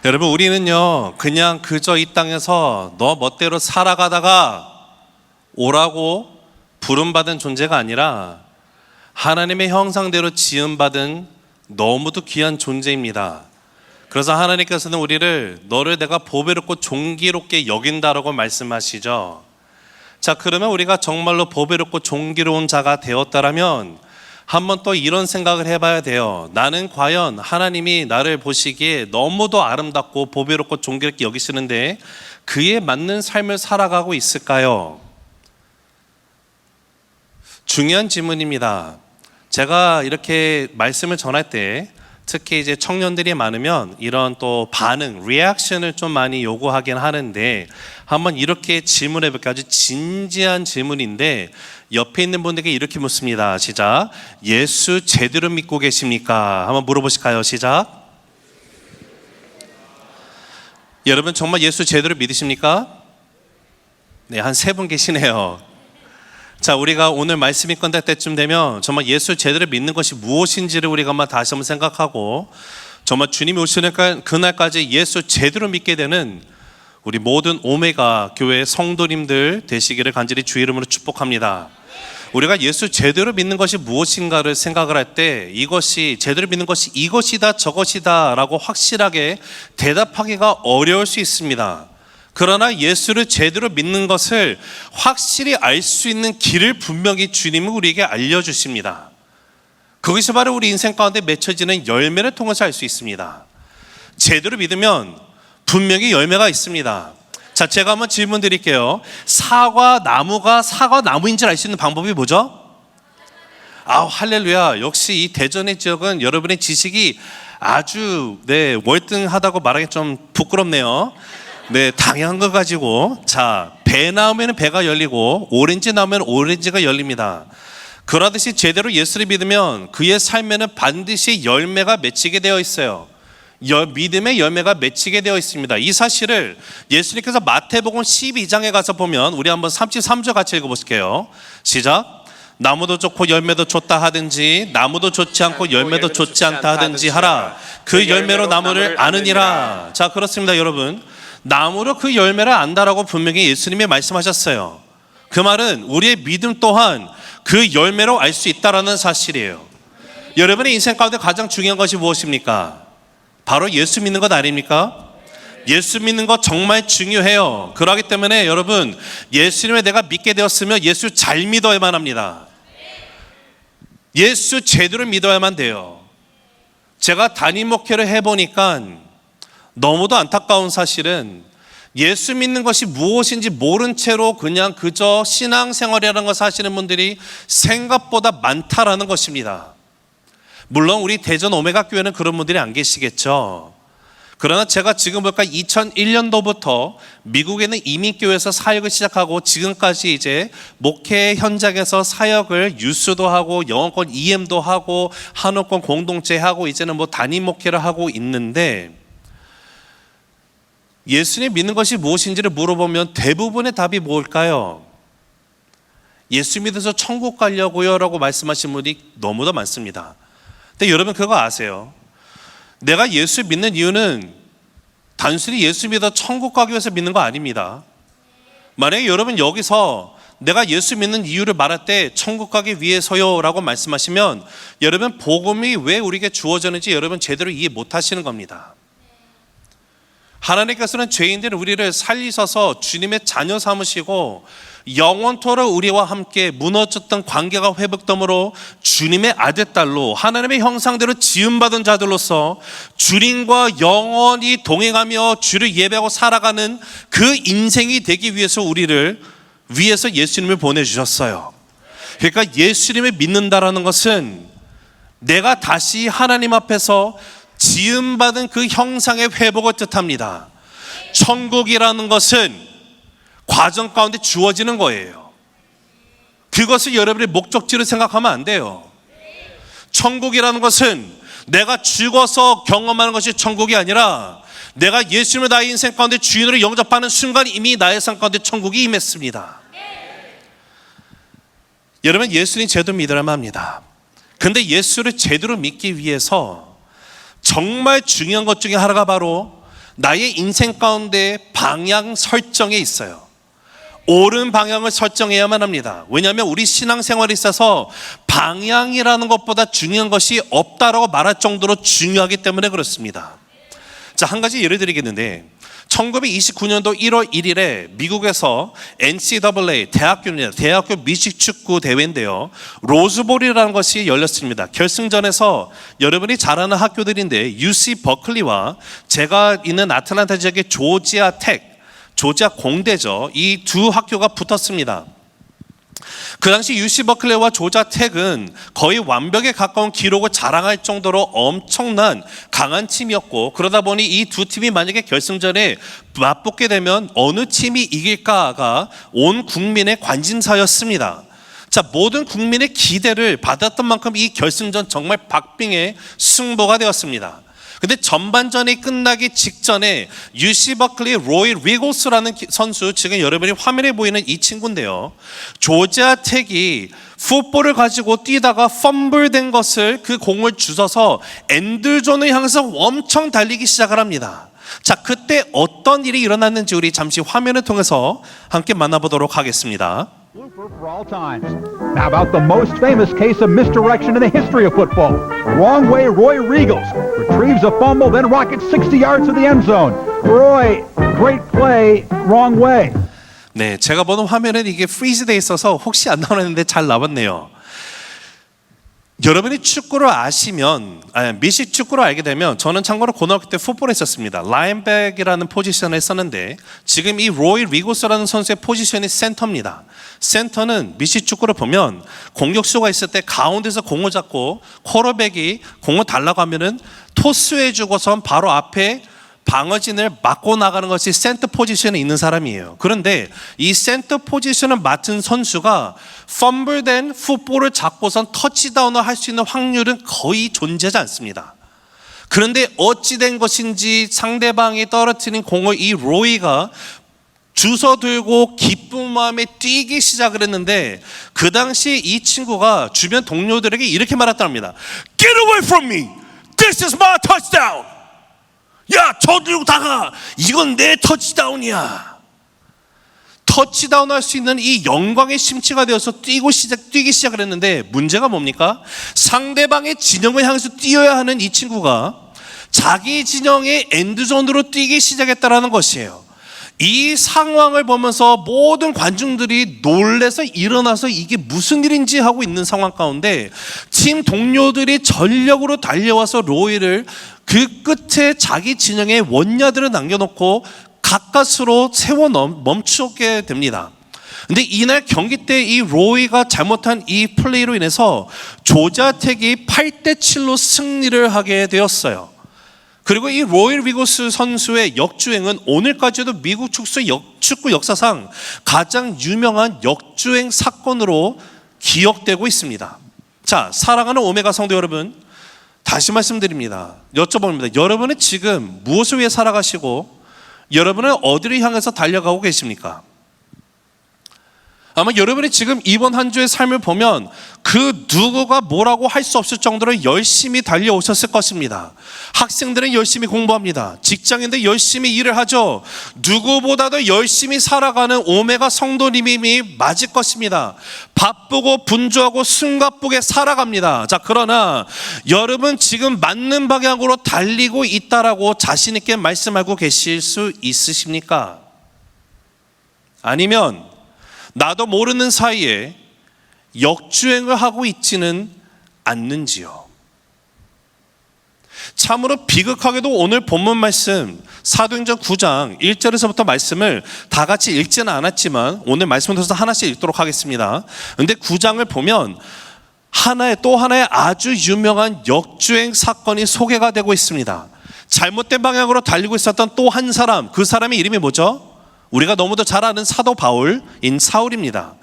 여러분, 우리는요 그냥 그저 이 땅에서 너 멋대로 살아가다가 오라고 부름받은 존재가 아니라 하나님의 형상대로 지음받은 너무도 귀한 존재입니다. 그래서 하나님께서는 우리를 너를 내가 보배롭고 존귀롭게 여긴다라고 말씀하시죠. 자, 그러면 우리가 정말로 보배롭고 존귀로운 자가 되었다라면 한번 또 이런 생각을 해봐야 돼요. 나는 과연 하나님이 나를 보시기에 너무도 아름답고 보배롭고 존귀롭게 여기시는데 그에 맞는 삶을 살아가고 있을까요? 중요한 질문입니다. 제가 이렇게 말씀을 전할 때 특히 이제 청년들이 많으면 이런 또 반응, 리액션을 좀 많이 요구하긴 하는데 한번 이렇게 질문해 볼게요. 아주 진지한 질문인데 옆에 있는 분들에게 이렇게 묻습니다. 시작. 예수 제대로 믿고 계십니까? 한번 물어보실까요? 시작. 여러분 정말 예수 제대로 믿으십니까? 네, 한 3분 계시네요. 자, 우리가 오늘 말씀이 끝날 때쯤 되면 정말 예수 제대로 믿는 것이 무엇인지를 우리가 한번 다시 한번 생각하고 정말 주님이 오시는 그날까지 예수 제대로 믿게 되는 우리 모든 오메가 교회 성도님들 되시기를 간절히 주 이름으로 축복합니다. 우리가 예수 제대로 믿는 것이 무엇인가를 생각을 할 때 이것이 제대로 믿는 것이 이것이다 저것이다 라고 확실하게 대답하기가 어려울 수 있습니다. 그러나 예수를 제대로 믿는 것을 확실히 알 수 있는 길을 분명히 주님은 우리에게 알려주십니다. 그것이 바로 우리 인생 가운데 맺혀지는 열매를 통해서 알 수 있습니다. 제대로 믿으면 분명히 열매가 있습니다. 자, 제가 한번 질문 드릴게요. 사과나무가 사과나무인 줄 알 수 있는 방법이 뭐죠? 할렐루야. 역시 이 대전의 지역은 여러분의 지식이 아주 월등하다고 말하기 좀 부끄럽네요. 네, 당연한 거 가지고. 자, 배 나오면 배가 열리고 오렌지 나오면 오렌지가 열립니다. 그러듯이 제대로 예수를 믿으면 그의 삶에는 반드시 열매가 맺히게 되어 있어요. 믿음의 열매가 맺히게 되어 있습니다. 이 사실을 예수님께서 마태복음 12장에 가서 보면 우리 한번 33절 같이 읽어볼게요. 시작. 나무도 좋고 열매도 좋다 하든지 나무도 좋지 않고 열매도 좋지 않다 하든지 하라. 그 열매로 나무를 아느니라. 자, 그렇습니다. 여러분, 나무로 그 열매를 안다라고 분명히 예수님이 말씀하셨어요. 그 말은 우리의 믿음 또한 그 열매로 알 수 있다라는 사실이에요. 여러분의 인생 가운데 가장 중요한 것이 무엇입니까? 바로 예수 믿는 것 아닙니까? 예수 믿는 것 정말 중요해요. 그렇기 때문에 여러분, 예수님을 내가 믿게 되었으면 예수 잘 믿어야만 합니다. 예수 제대로 믿어야만 돼요. 제가 담임 목회를 해보니까 너무도 안타까운 사실은 예수 믿는 것이 무엇인지 모른 채로 그냥 그저 신앙생활이라는 것을 하시는 분들이 생각보다 많다라는 것입니다. 물론 우리 대전 오메가 교회는 그런 분들이 안 계시겠죠. 그러나 제가 지금 볼까 2001년도부터 미국에 있는 이민교회에서 사역을 시작하고 지금까지 이제 목회 현장에서 사역을 유수도 하고 영어권 EM도 하고 한옥권 공동체 하고 이제는 담임 목회를 하고 있는데 예수님 믿는 것이 무엇인지를 물어보면 대부분의 답이 뭘까요? 예수 믿어서 천국 가려고요 라고 말씀하신 분이 너무도 많습니다. 근데 여러분 그거 아세요? 내가 예수 믿는 이유는 단순히 예수 믿어 천국 가기 위해서 믿는 거 아닙니다. 만약에 여러분 여기서 내가 예수 믿는 이유를 말할 때 천국 가기 위해서요 라고 말씀하시면 여러분 복음이 왜 우리에게 주어졌는지 여러분 제대로 이해 못 하시는 겁니다. 하나님께서는 죄인들 우리를 살리셔서 주님의 자녀 삼으시고 영원토록 우리와 함께 무너졌던 관계가 회복됨으로 주님의 아들 딸로 하나님의 형상대로 지음받은 자들로서 주님과 영원히 동행하며 주를 예배하고 살아가는 그 인생이 되기 위해서 우리를 위해서 예수님을 보내주셨어요. 그러니까 예수님을 믿는다라는 것은 내가 다시 하나님 앞에서 지음받은 그 형상의 회복을 뜻합니다. 천국이라는 것은 과정 가운데 주어지는 거예요. 그것을 여러분의 목적지로 생각하면 안 돼요. 천국이라는 것은 내가 죽어서 경험하는 것이 천국이 아니라 내가 예수님을 나의 인생 가운데 주인으로 영접하는 순간 이미 나의 삶 가운데 천국이 임했습니다. 여러분 예수님 제대로 믿으라면 합니다. 근데 예수를 제대로 믿기 위해서 정말 중요한 것 중에 하나가 바로 나의 인생 가운데 방향 설정에 있어요. 옳은 방향을 설정해야만 합니다. 왜냐하면 우리 신앙생활에 있어서 방향이라는 것보다 중요한 것이 없다라고 말할 정도로 중요하기 때문에 그렇습니다. 자, 한 가지 예를 드리겠는데 1929년도 1월 1일에 미국에서 NCAA 대학교 미식축구 대회인데요, 로즈볼이라는 것이 열렸습니다. 결승전에서 여러분이 잘 아는 학교들인데 UC 버클리와 제가 있는 아틀란타 지역의 조지아 공대죠. 이 두 학교가 붙었습니다. 그 당시 UC 버클리와 조지아 텍은 거의 완벽에 가까운 기록을 자랑할 정도로 엄청난 강한 팀이었고, 그러다 보니 이 두 팀이 만약에 결승전에 맞붙게 되면 어느 팀이 이길까가 온 국민의 관심사였습니다. 자, 모든 국민의 기대를 받았던 만큼 이 결승전 정말 박빙의 승부가 되었습니다. 근데 전반전이 끝나기 직전에 UC 버클리 로이 리고스라는 선수, 지금 여러분이 화면에 보이는 이 친구인데요, 조지아 텍이 풋볼을 가지고 뛰다가 펌블된 것을, 그 공을 주워서 엔드존을 향해서 엄청 달리기 시작을 합니다. 자, 그때 어떤 일이 일어났는지 우리 잠시 화면을 통해서 함께 만나보도록 하겠습니다. Blooper for all times. Now about the most famous case of misdirection in the history of football. Wrong way Roy Riegels retrieves a fumble, then rockets 60 yards to the end zone. Roy, great play, wrong way. 네, 제가 보는 화면은 이게 프리즈돼 있어서 혹시 안 나오는데 잘 나왔네요. 여러분이 축구를 아시면, 미식 축구를 알게 되면, 저는 참고로 고등학교 때 풋볼을 했었습니다. 라인백이라는 포지션을 했었는데, 지금 이 로이 리고스라는 선수의 포지션이 센터입니다. 센터는 미식 축구를 보면 공격수가 있을 때 가운데서 공을 잡고 쿼터백이 공을 달라고 하면은 토스해 주고선 바로 앞에 방어진을 막고 나가는 것이 센터 포지션에 있는 사람이에요. 그런데 이 센터 포지션을 맡은 선수가 펌블된 풋볼을 잡고선 터치다운을 할 수 있는 확률은 거의 존재하지 않습니다. 그런데 어찌된 것인지 상대방이 떨어뜨린 공을 이 로이가 주워 들고 기쁜 마음에 뛰기 시작을 했는데, 그 당시 이 친구가 주변 동료들에게 이렇게 말했답니다. Get away from me! This is my touchdown! 야, 저들고 다가! 이건 내 터치다운이야. 터치다운 할 수 있는 이 영광의 심취가 되어서 뛰기 시작을 했는데, 문제가 뭡니까? 상대방의 진영을 향해서 뛰어야 하는 이 친구가 자기 진영의 엔드존으로 뛰기 시작했다는 것이에요. 이 상황을 보면서 모든 관중들이 놀래서 일어나서 이게 무슨 일인지 하고 있는 상황 가운데 팀 동료들이 전력으로 달려와서 로이를 그 끝에 자기 진영에 원야들을 남겨놓고 가까스로 세워 멈추게 됩니다. 근데 이날 경기 때 이 로이가 잘못한 이 플레이로 인해서 조지아 텍이 8대7로 승리를 하게 되었어요. 그리고 이 로이 리고스 선수의 역주행은 오늘까지도 미국 축구 역사상 가장 유명한 역주행 사건으로 기억되고 있습니다. 자, 사랑하는 오메가 성도 여러분, 다시 말씀드립니다. 여쭤봅니다. 여러분은 지금 무엇을 위해 살아가시고 여러분은 어디를 향해서 달려가고 계십니까? 아마 여러분이 지금 이번 한 주의 삶을 보면 그 누구가 뭐라고 할 수 없을 정도로 열심히 달려오셨을 것입니다. 학생들은 열심히 공부합니다. 직장인들 열심히 일을 하죠. 누구보다도 열심히 살아가는 오메가 성도님이 맞을 것입니다. 바쁘고 분주하고 숨가쁘게 살아갑니다. 자, 그러나 여러분 지금 맞는 방향으로 달리고 있다라고 자신 있게 말씀하고 계실 수 있으십니까? 아니면 나도 모르는 사이에 역주행을 하고 있지는 않는지요? 참으로 비극하게도 오늘 본문 말씀 사도행전 9장 1절에서부터 말씀을 다 같이 읽지는 않았지만 오늘 말씀을 통해서 하나씩 읽도록 하겠습니다. 그런데 9장을 보면 또 하나의 아주 유명한 역주행 사건이 소개가 되고 있습니다. 잘못된 방향으로 달리고 있었던 또 한 사람, 그 사람의 이름이 뭐죠? 우리가 너무도 잘 아는 사도 바울인 사울입니다.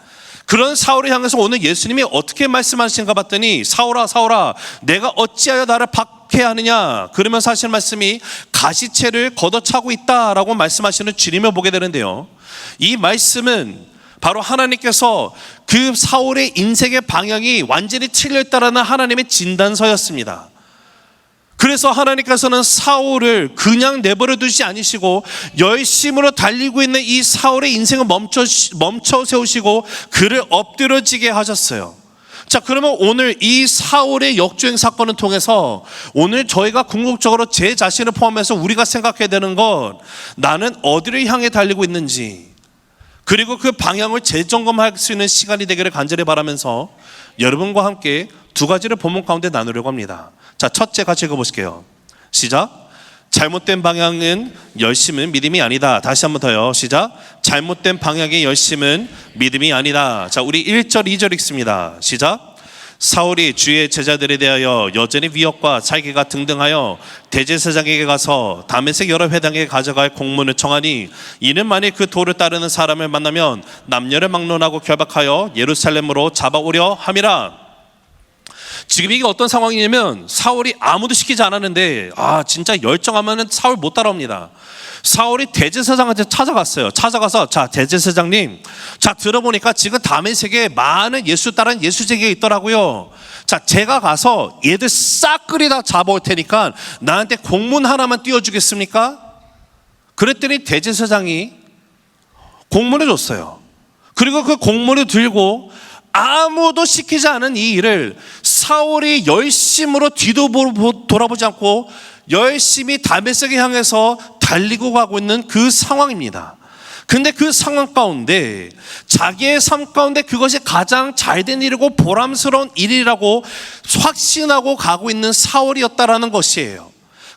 그런 사울을 향해서 오늘 예수님이 어떻게 말씀하시는가 봤더니 사울아 사울아 내가 어찌하여 나를 박해하느냐, 그러면서 하시는 말씀이 가시채를 걷어차고 있다라고 말씀하시는 주님을 보게 되는데요, 이 말씀은 바로 하나님께서 그 사울의 인생의 방향이 완전히 틀려있다라는 하나님의 진단서였습니다. 그래서 하나님께서는 사울을 그냥 내버려 두지 않으시고 열심으로 달리고 있는 이 사울의 인생을 멈춰 세우시고 그를 엎드려지게 하셨어요. 자, 그러면 오늘 이 사울의 역주행 사건을 통해서 오늘 저희가 궁극적으로 제 자신을 포함해서 우리가 생각해야 되는 건 나는 어디를 향해 달리고 있는지, 그리고 그 방향을 재점검할 수 있는 시간이 되기를 간절히 바라면서 여러분과 함께 두 가지를 본문 가운데 나누려고 합니다. 자, 첫째 같이 읽어보실게요. 시작. 잘못된 방향은 열심은 믿음이 아니다. 다시 한번 더요. 시작. 잘못된 방향의 열심은 믿음이 아니다. 자, 우리 1절 2절 읽습니다. 시작. 사울이 주의 제자들에 대하여 여전히 위협과 살기가 등등하여 대제사장에게 가서 다메섹 여러 회당에 가져갈 공문을 청하니, 이는 만일 그 도를 따르는 사람을 만나면 남녀를 막론하고 결박하여 예루살렘으로 잡아오려 함이라. 지금 이게 어떤 상황이냐면 사울이 아무도 시키지 않았는데 진짜 열정하면 사울 못 따라옵니다. 사울이 대제사장한테 찾아갔어요. 찾아가서 자, 대제사장님, 자, 들어보니까 지금 다메섹에 많은 예수 따르는 예수쟁이가 있더라고요. 자, 제가 가서 얘들 싹 끌이다 잡아올 테니까 나한테 공문 하나만 띄워주겠습니까? 그랬더니 대제사장이 공문을 줬어요. 그리고 그 공문을 들고 아무도 시키지 않은 이 일을 사울이 열심으로 뒤도 돌아보지 않고 열심히 다메섹을 향해서 달리고 가고 있는 그 상황입니다. 근데 그 상황 가운데 자기의 삶 가운데 그것이 가장 잘된 일이고 보람스러운 일이라고 확신하고 가고 있는 사울이었다라는 것이에요.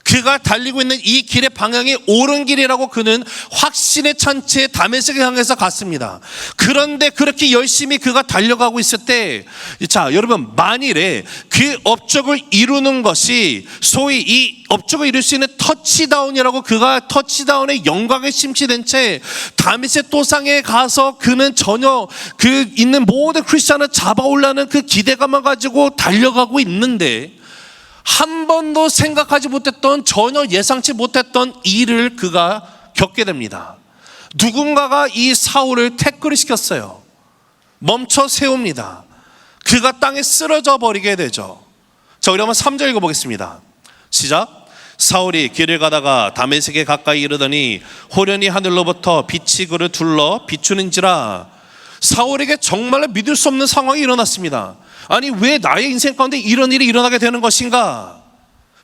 그가 달리고 있는 이 길의 방향이 옳은 길이라고 그는 확신에 찬 채 다메섹을 향해서 갔습니다. 그런데 그렇게 열심히 그가 달려가고 있을 때, 자, 여러분, 만일에 그 업적을 이루는 것이 소위 이 업적을 이룰 수 있는 터치다운이라고, 그가 터치다운의 영광에 심취된 채 다메섹 도상에 가서 그는 전혀 그 있는 모든 크리스찬을 잡아올라는 그 기대감을 가지고 달려가고 있는데, 한 번도 생각하지 못했던, 전혀 예상치 못했던 일을 그가 겪게 됩니다. 누군가가 이 사울을 태클을 시켰어요. 멈춰 세웁니다. 그가 땅에 쓰러져 버리게 되죠. 자, 우리 한번 3절 읽어보겠습니다. 시작. 사울이 길을 가다가 다메섹에 가까이 이르더니 호련히 하늘로부터 빛이 그를 둘러 비추는지라. 사울에게 정말로 믿을 수 없는 상황이 일어났습니다. 아니, 왜 나의 인생 가운데 이런 일이 일어나게 되는 것인가?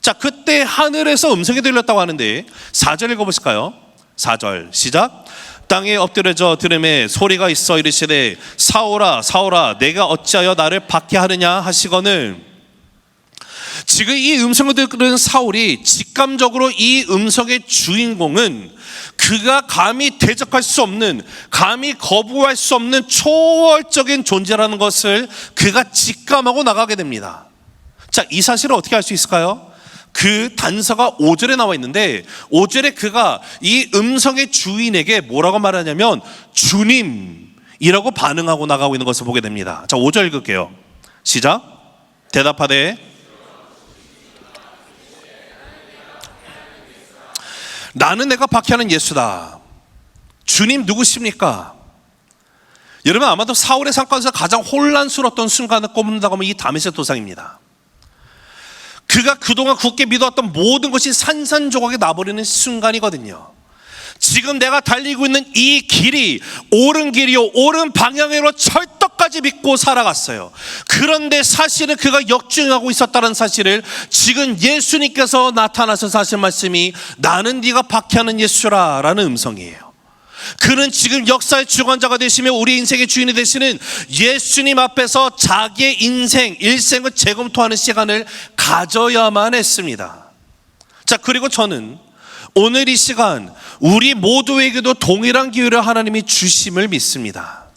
자, 그때 하늘에서 음성이 들렸다고 하는데 4절 읽어보실까요? 4절 시작. 땅에 엎드려져 들음에 소리가 있어 이르시되 사울아 사울아 내가 어찌하여 나를 박해하느냐 하시거늘. 지금 이 음성을 들은 사울이 직감적으로 이 음성의 주인공은 그가 감히 대적할 수 없는, 감히 거부할 수 없는 초월적인 존재라는 것을 그가 직감하고 나가게 됩니다. 자, 이 사실을 어떻게 알 수 있을까요? 그 단서가 5절에 나와 있는데 5절에 그가 이 음성의 주인에게 뭐라고 말하냐면 주님이라고 반응하고 나가고 있는 것을 보게 됩니다. 자, 5절 읽을게요. 시작. 대답하되 나는 내가 박해하는 예수다. 주님 누구십니까? 여러분, 아마도 사울의 삶 가운데서 가장 혼란스러웠던 순간을 꼽는다고 하면 이 다메섹 도상입니다. 그가 그동안 굳게 믿어왔던 모든 것이 산산조각에 나버리는 순간이거든요. 지금 내가 달리고 있는 이 길이 옳은 길이요, 옳은 방향으로 철떡까지 믿고 살아갔어요. 그런데 사실은 그가 역주행하고 있었다는 사실을 지금 예수님께서 나타나서 하신 말씀이 나는 네가 박해하는 예수라 라는 음성이에요. 그는 지금 역사의 주관자가 되시며 우리 인생의 주인이 되시는 예수님 앞에서 자기의 인생, 일생을 재검토하는 시간을 가져야만 했습니다. 자, 그리고 저는 오늘 이 시간 우리 모두에게도 동일한 기회를 하나님이 주심을 믿습니다.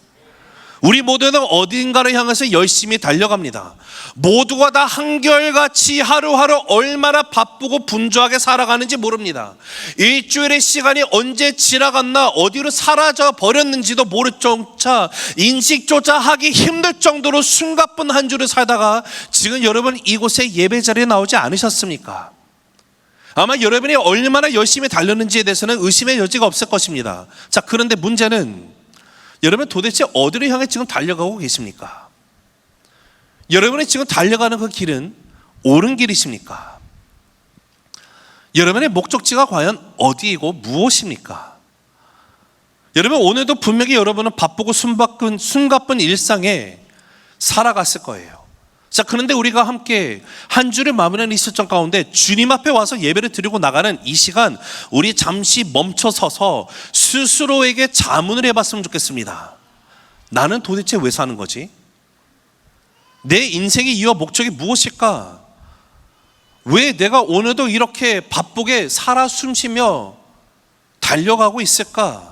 우리 모두는 어딘가를 향해서 열심히 달려갑니다. 모두가 다 한결같이 하루하루 얼마나 바쁘고 분주하게 살아가는지 모릅니다. 일주일의 시간이 언제 지나갔나, 어디로 사라져 버렸는지도 모를 정차 인식조차 하기 힘들 정도로 숨가쁜 한 주를 살다가 지금 여러분 이곳에 예배 자리에 나오지 않으셨습니까? 아마 여러분이 얼마나 열심히 달렸는지에 대해서는 의심의 여지가 없을 것입니다. 자, 그런데 문제는 여러분 도대체 어디를 향해 지금 달려가고 계십니까? 여러분이 지금 달려가는 그 길은 옳은 길이십니까? 여러분의 목적지가 과연 어디이고 무엇입니까? 여러분, 오늘도 분명히 여러분은 바쁘고 숨가쁜 일상에 살아갔을 거예요. 자, 그런데 우리가 함께 한 주를 마무리하는 이 시점 가운데 주님 앞에 와서 예배를 드리고 나가는 이 시간, 우리 잠시 멈춰서서 스스로에게 자문을 해봤으면 좋겠습니다. 나는 도대체 왜 사는 거지? 내 인생의 이유와 목적이 무엇일까? 왜 내가 오늘도 이렇게 바쁘게 살아 숨쉬며 달려가고 있을까?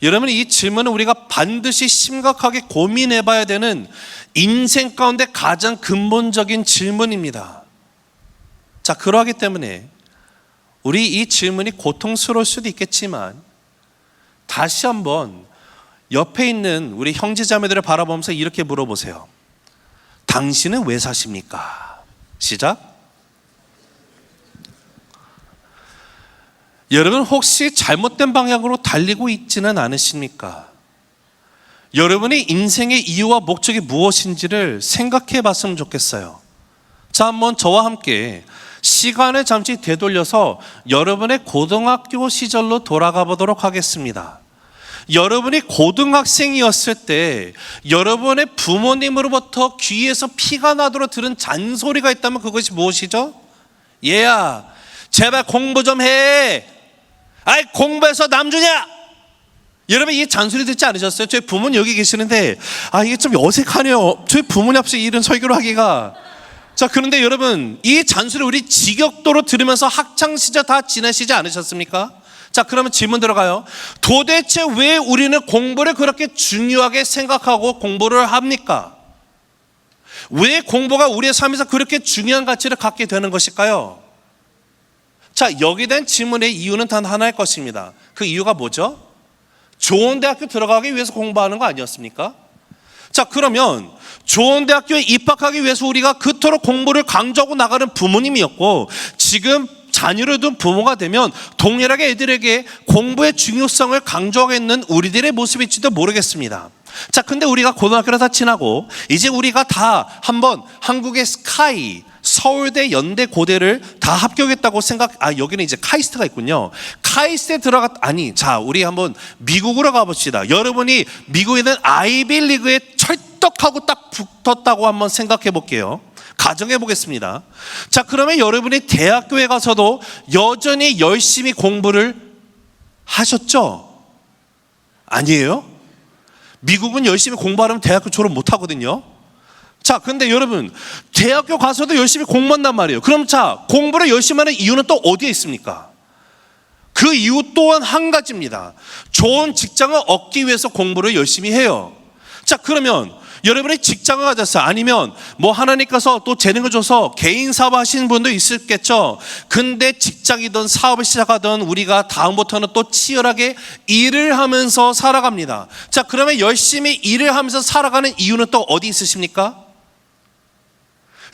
여러분, 이 질문은 우리가 반드시 심각하게 고민해 봐야 되는 인생 가운데 가장 근본적인 질문입니다. 자, 그러하기 때문에 우리 이 질문이 고통스러울 수도 있겠지만 다시 한번 옆에 있는 우리 형제자매들을 바라보면서 이렇게 물어보세요. 당신은 왜 사십니까? 시작. 여러분, 혹시 잘못된 방향으로 달리고 있지는 않으십니까? 여러분의 인생의 이유와 목적이 무엇인지를 생각해 봤으면 좋겠어요. 자, 한번 저와 함께 시간을 잠시 되돌려서 여러분의 고등학교 시절로 돌아가 보도록 하겠습니다. 여러분이 고등학생이었을 때 여러분의 부모님으로부터 귀에서 피가 나도록 들은 잔소리가 있다면 그것이 무엇이죠? 얘야, 제발 공부 좀 해. 아이, 공부해서 남주냐? 여러분, 이 잔소리 듣지 않으셨어요? 저희 부모님 여기 계시는데 이게 좀 어색하네요. 저희 부모님 앞에서 이런 설교를 하기가. 자, 그런데 여러분, 이 잔소리 우리 지겹도록 들으면서 학창시절 다 지내시지 않으셨습니까? 자, 그러면 질문 들어가요. 도대체 왜 우리는 공부를 그렇게 중요하게 생각하고 공부를 합니까? 왜 공부가 우리의 삶에서 그렇게 중요한 가치를 갖게 되는 것일까요? 자, 여기에 대한 질문의 이유는 단 하나일 것입니다. 그 이유가 뭐죠? 좋은 대학교 들어가기 위해서 공부하는 거 아니었습니까? 자, 그러면 좋은 대학교에 입학하기 위해서 우리가 그토록 공부를 강조하고 나가는 부모님이었고, 지금 자녀를 둔 부모가 되면 동일하게 애들에게 공부의 중요성을 강조하고 있는 우리들의 모습일지도 모르겠습니다. 자, 근데 우리가 고등학교를 다 지나고 이제 우리가 다 한번 한국의 스카이, 서울대, 연대, 고대를 다 합격했다고 여기는 이제 카이스트가 있군요. 카이스트에 자, 우리 한번 미국으로 가봅시다. 여러분이 미국에 있는 아이비리그에 철떡하고 딱 붙었다고 한번 생각해 볼게요. 가정해 보겠습니다. 자, 그러면 여러분이 대학교에 가서도 여전히 열심히 공부를 하셨죠? 아니에요? 미국은 열심히 공부하려면 대학교 졸업 못 하거든요. 자, 근데 여러분, 대학교 가서도 열심히 공부한단 말이에요. 그럼 자, 공부를 열심히 하는 이유는 또 어디에 있습니까? 그 이유 또한 한 가지입니다. 좋은 직장을 얻기 위해서 공부를 열심히 해요. 자, 그러면 여러분이 직장을 가졌어요. 아니면 뭐 하나님께서 또 재능을 줘서 개인 사업 하시는 분도 있을겠죠. 근데 직장이든 사업을 시작하든 우리가 다음부터는 또 치열하게 일을 하면서 살아갑니다. 자, 그러면 열심히 일을 하면서 살아가는 이유는 또 어디 있으십니까?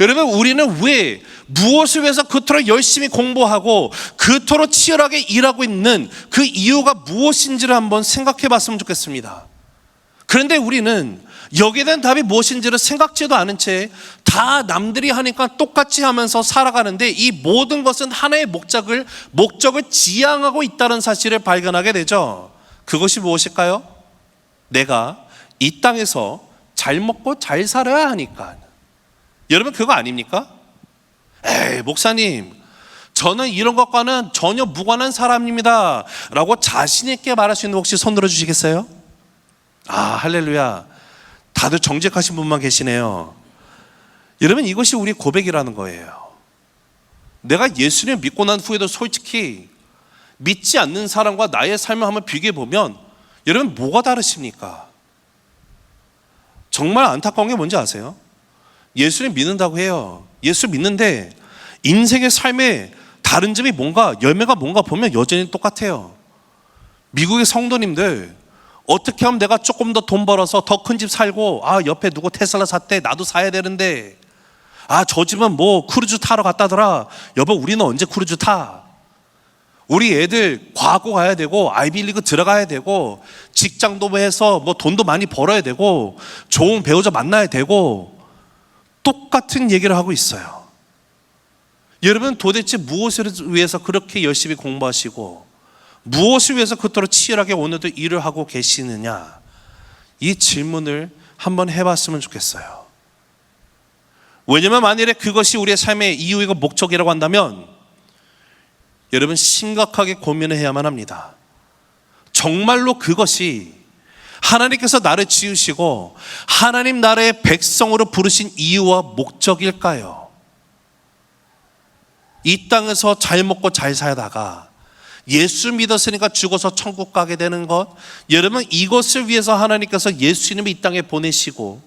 여러분, 우리는 왜, 무엇을 위해서 그토록 열심히 공부하고 그토록 치열하게 일하고 있는 그 이유가 무엇인지를 한번 생각해 봤으면 좋겠습니다. 그런데 우리는 여기에 대한 답이 무엇인지를 생각지도 않은 채 다 남들이 하니까 똑같이 하면서 살아가는데, 이 모든 것은 하나의 목적을 지향하고 있다는 사실을 발견하게 되죠. 그것이 무엇일까요? 내가 이 땅에서 잘 먹고 잘 살아야 하니까. 여러분, 그거 아닙니까? 에이, 목사님, 저는 이런 것과는 전혀 무관한 사람입니다 라고 자신 있게 말할 수 있는, 혹시 손 들어주시겠어요? 할렐루야. 다들 정직하신 분만 계시네요. 여러분, 이것이 우리 고백이라는 거예요. 내가 예수님을 믿고 난 후에도 솔직히 믿지 않는 사람과 나의 삶을 한번 비교해 보면 여러분, 뭐가 다르십니까? 정말 안타까운 게 뭔지 아세요? 예수님 믿는다고 해요. 예수 믿는데 인생의 삶에 다른 점이 뭔가, 열매가 뭔가 보면 여전히 똑같아요. 미국의 성도님들, 어떻게 하면 내가 조금 더 돈 벌어서 더 큰 집 살고, 옆에 누구 테슬라 샀대, 나도 사야 되는데, 저 집은 뭐 크루즈 타러 갔다더라. 여보, 우리는 언제 크루즈 타? 우리 애들 과학고 가야 되고, 아이비리그 들어가야 되고, 직장도 해서 뭐 돈도 많이 벌어야 되고, 좋은 배우자 만나야 되고, 똑같은 얘기를 하고 있어요. 여러분 도대체 무엇을 위해서 그렇게 열심히 공부하시고 무엇을 위해서 그토록 치열하게 오늘도 일을 하고 계시느냐, 이 질문을 한번 해봤으면 좋겠어요. 왜냐하면 만일에 그것이 우리의 삶의 이유이고 목적이라고 한다면 여러분 심각하게 고민을 해야만 합니다. 정말로 그것이 하나님께서 나를 지으시고 하나님 나라의 백성으로 부르신 이유와 목적일까요? 이 땅에서 잘 먹고 잘 살다가 예수 믿었으니까 죽어서 천국 가게 되는 것, 여러분 이것을 위해서 하나님께서 예수님을 이 땅에 보내시고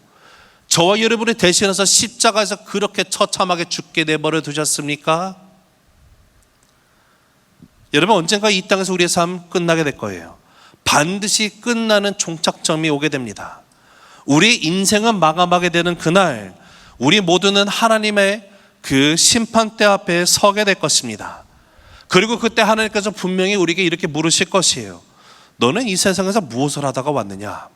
저와 여러분을 대신해서 십자가에서 그렇게 처참하게 죽게 내버려 두셨습니까? 여러분 언젠가 이 땅에서 우리의 삶 끝나게 될 거예요. 반드시 끝나는 종착점이 오게 됩니다. 우리 인생은 마감하게 되는 그날 우리 모두는 하나님의 그 심판대 앞에 서게 될 것입니다. 그리고 그때 하나님께서 분명히 우리에게 이렇게 물으실 것이에요. 너는 이 세상에서 무엇을 하다가 왔느냐?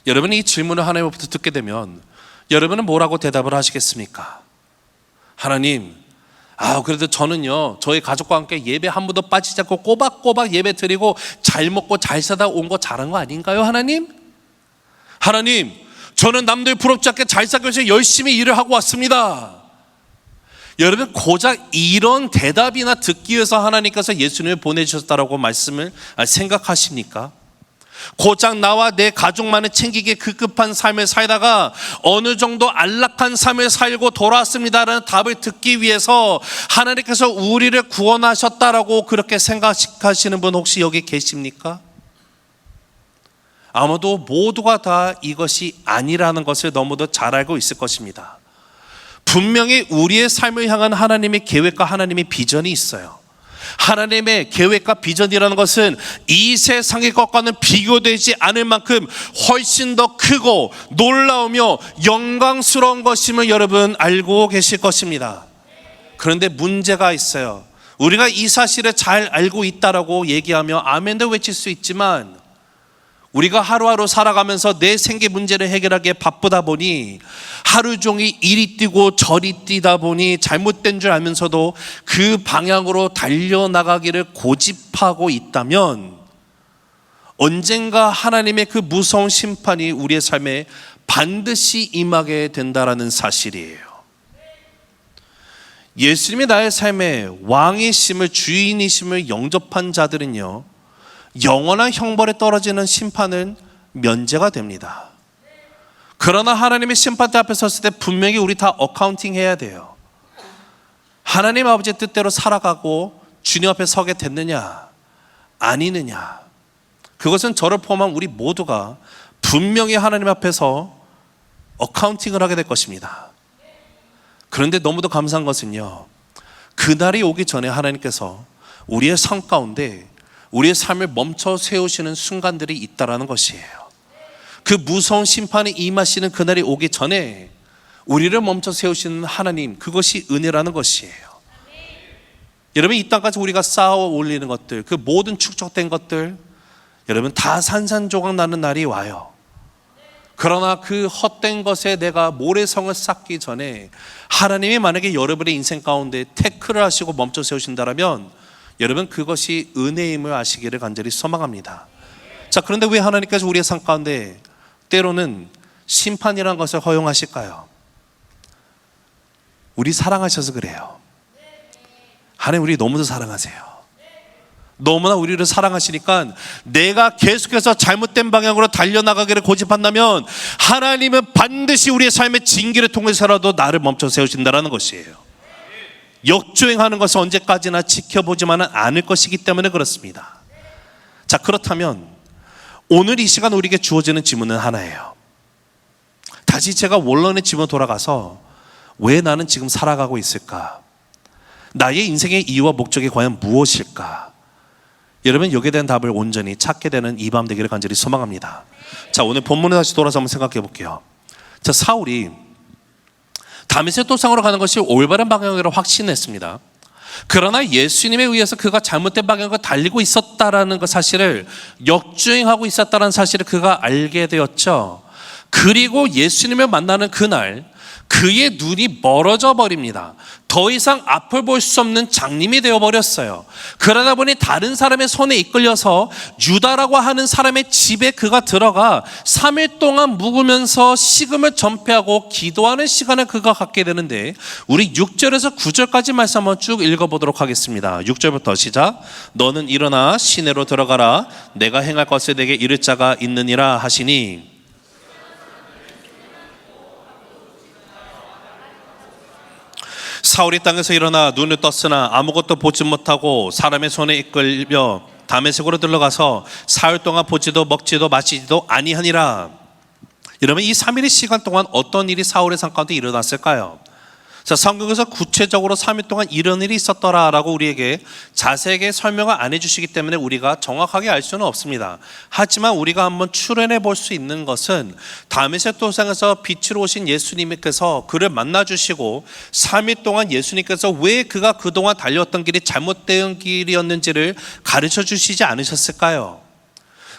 여러분이 이 질문을 하나님으로부터 듣게 되면 여러분은 뭐라고 대답을 하시겠습니까? 하나님, 그래도 저는요 저희 가족과 함께 예배 한 번도 빠지지 않고 꼬박꼬박 예배 드리고 잘 먹고 잘 사다 온 거 잘한 거 아닌가요? 하나님, 저는 남들 부럽지 않게 잘 살기 위해서 열심히 일을 하고 왔습니다. 여러분 고작 이런 대답이나 듣기 위해서 하나님께서 예수님을 보내주셨다라고 말씀을 생각하십니까? 고작 나와 내 가족만을 챙기기에 급급한 삶을 살다가 어느 정도 안락한 삶을 살고 돌아왔습니다라는 답을 듣기 위해서 하나님께서 우리를 구원하셨다라고 그렇게 생각하시는 분 혹시 여기 계십니까? 아마도 모두가 다 이것이 아니라는 것을 너무도 잘 알고 있을 것입니다. 분명히 우리의 삶을 향한 하나님의 계획과 하나님의 비전이 있어요. 하나님의 계획과 비전이라는 것은 이 세상의 것과는 비교되지 않을 만큼 훨씬 더 크고 놀라우며 영광스러운 것임을 여러분 알고 계실 것입니다. 그런데 문제가 있어요. 우리가 이 사실을 잘 알고 있다라고 얘기하며 아멘도 외칠 수 있지만 우리가 하루하루 살아가면서 내 생계 문제를 해결하기에 바쁘다 보니 하루 종일 이리 뛰고 저리 뛰다 보니 잘못된 줄 알면서도 그 방향으로 달려나가기를 고집하고 있다면 언젠가 하나님의 그 무서운 심판이 우리의 삶에 반드시 임하게 된다라는 사실이에요. 예수님이 나의 삶의 왕이심을, 주인이심을 영접한 자들은요 영원한 형벌에 떨어지는 심판은 면제가 됩니다. 그러나 하나님의 심판대 앞에 섰을 때 분명히 우리 다 어카운팅 해야 돼요. 하나님 아버지의 뜻대로 살아가고 주님 앞에 서게 됐느냐 아니느냐, 그것은 저를 포함한 우리 모두가 분명히 하나님 앞에서 어카운팅을 하게 될 것입니다. 그런데 너무도 감사한 것은요, 그날이 오기 전에 하나님께서 우리의 삶 가운데 우리의 삶을 멈춰 세우시는 순간들이 있다라는 것이에요. 그 무서운 심판이 임하시는 그날이 오기 전에 우리를 멈춰 세우시는 하나님, 그것이 은혜라는 것이에요. 여러분 이 땅까지 우리가 쌓아 올리는 것들, 그 모든 축적된 것들 여러분 다 산산조각 나는 날이 와요. 그러나 그 헛된 것에 내가 모래성을 쌓기 전에 하나님이 만약에 여러분의 인생 가운데 태클을 하시고 멈춰 세우신다면 여러분 그것이 은혜임을 아시기를 간절히 소망합니다. 자, 그런데 왜 하나님께서 우리의 삶 가운데 때로는 심판이라는 것을 허용하실까요? 우리 사랑하셔서 그래요. 하나님 우리 너무도 사랑하세요. 너무나 우리를 사랑하시니까 내가 계속해서 잘못된 방향으로 달려나가기를 고집한다면 하나님은 반드시 우리의 삶의 징계를 통해서라도 나를 멈춰 세우신다는 것이에요. 역주행하는 것을 언제까지나 지켜보지만은 않을 것이기 때문에 그렇습니다. 자, 그렇다면 오늘 이 시간 우리에게 주어지는 질문은 하나예요. 다시 제가 원론의 질문으로 돌아가서 왜 나는 지금 살아가고 있을까? 나의 인생의 이유와 목적이 과연 무엇일까? 여러분 여기에 대한 답을 온전히 찾게 되는 이 밤 되기를 간절히 소망합니다. 자, 오늘 본문에 다시 돌아서 한번 생각해 볼게요. 자, 사울이 다메섹 도상으로 가는 것이 올바른 방향으로 확신했습니다. 그러나 예수님에 의해서 그가 잘못된 방향으로 달리고 있었다라는 그 사실을, 역주행하고 있었다는 사실을 그가 알게 되었죠. 그리고 예수님을 만나는 그날 그의 눈이 멀어져 버립니다. 더 이상 앞을 볼 수 없는 장님이 되어버렸어요. 그러다 보니 다른 사람의 손에 이끌려서 유다라고 하는 사람의 집에 그가 들어가 3일 동안 묵으면서 식음을 전폐하고 기도하는 시간을 그가 갖게 되는데, 우리 6절에서 9절까지 말씀 한번 쭉 읽어보도록 하겠습니다. 6절부터 시작. 너는 일어나 시내로 들어가라. 내가 행할 것을 내게 이를 자가 있느니라 하시니, 사울이 땅에서 일어나 눈을 떴으나 아무것도 보지 못하고 사람의 손에 이끌려 다메섹으로 들러가서 사흘 동안 보지도 먹지도 마시지도 아니하니라. 여러분, 이 3일의 시간 동안 어떤 일이 사울의 삶 가운데 일어났을까요? 자, 성경에서 구체적으로 3일 동안 이런 일이 있었더라라고 우리에게 자세하게 설명을 안 해주시기 때문에 우리가 정확하게 알 수는 없습니다. 하지만 우리가 한번 추론해 볼 수 있는 것은 다메섹 도상에서 빛으로 오신 예수님께서 그를 만나주시고 3일 동안 예수님께서 왜 그가 그동안 달렸던 길이 잘못된 길이었는지를 가르쳐 주시지 않으셨을까요?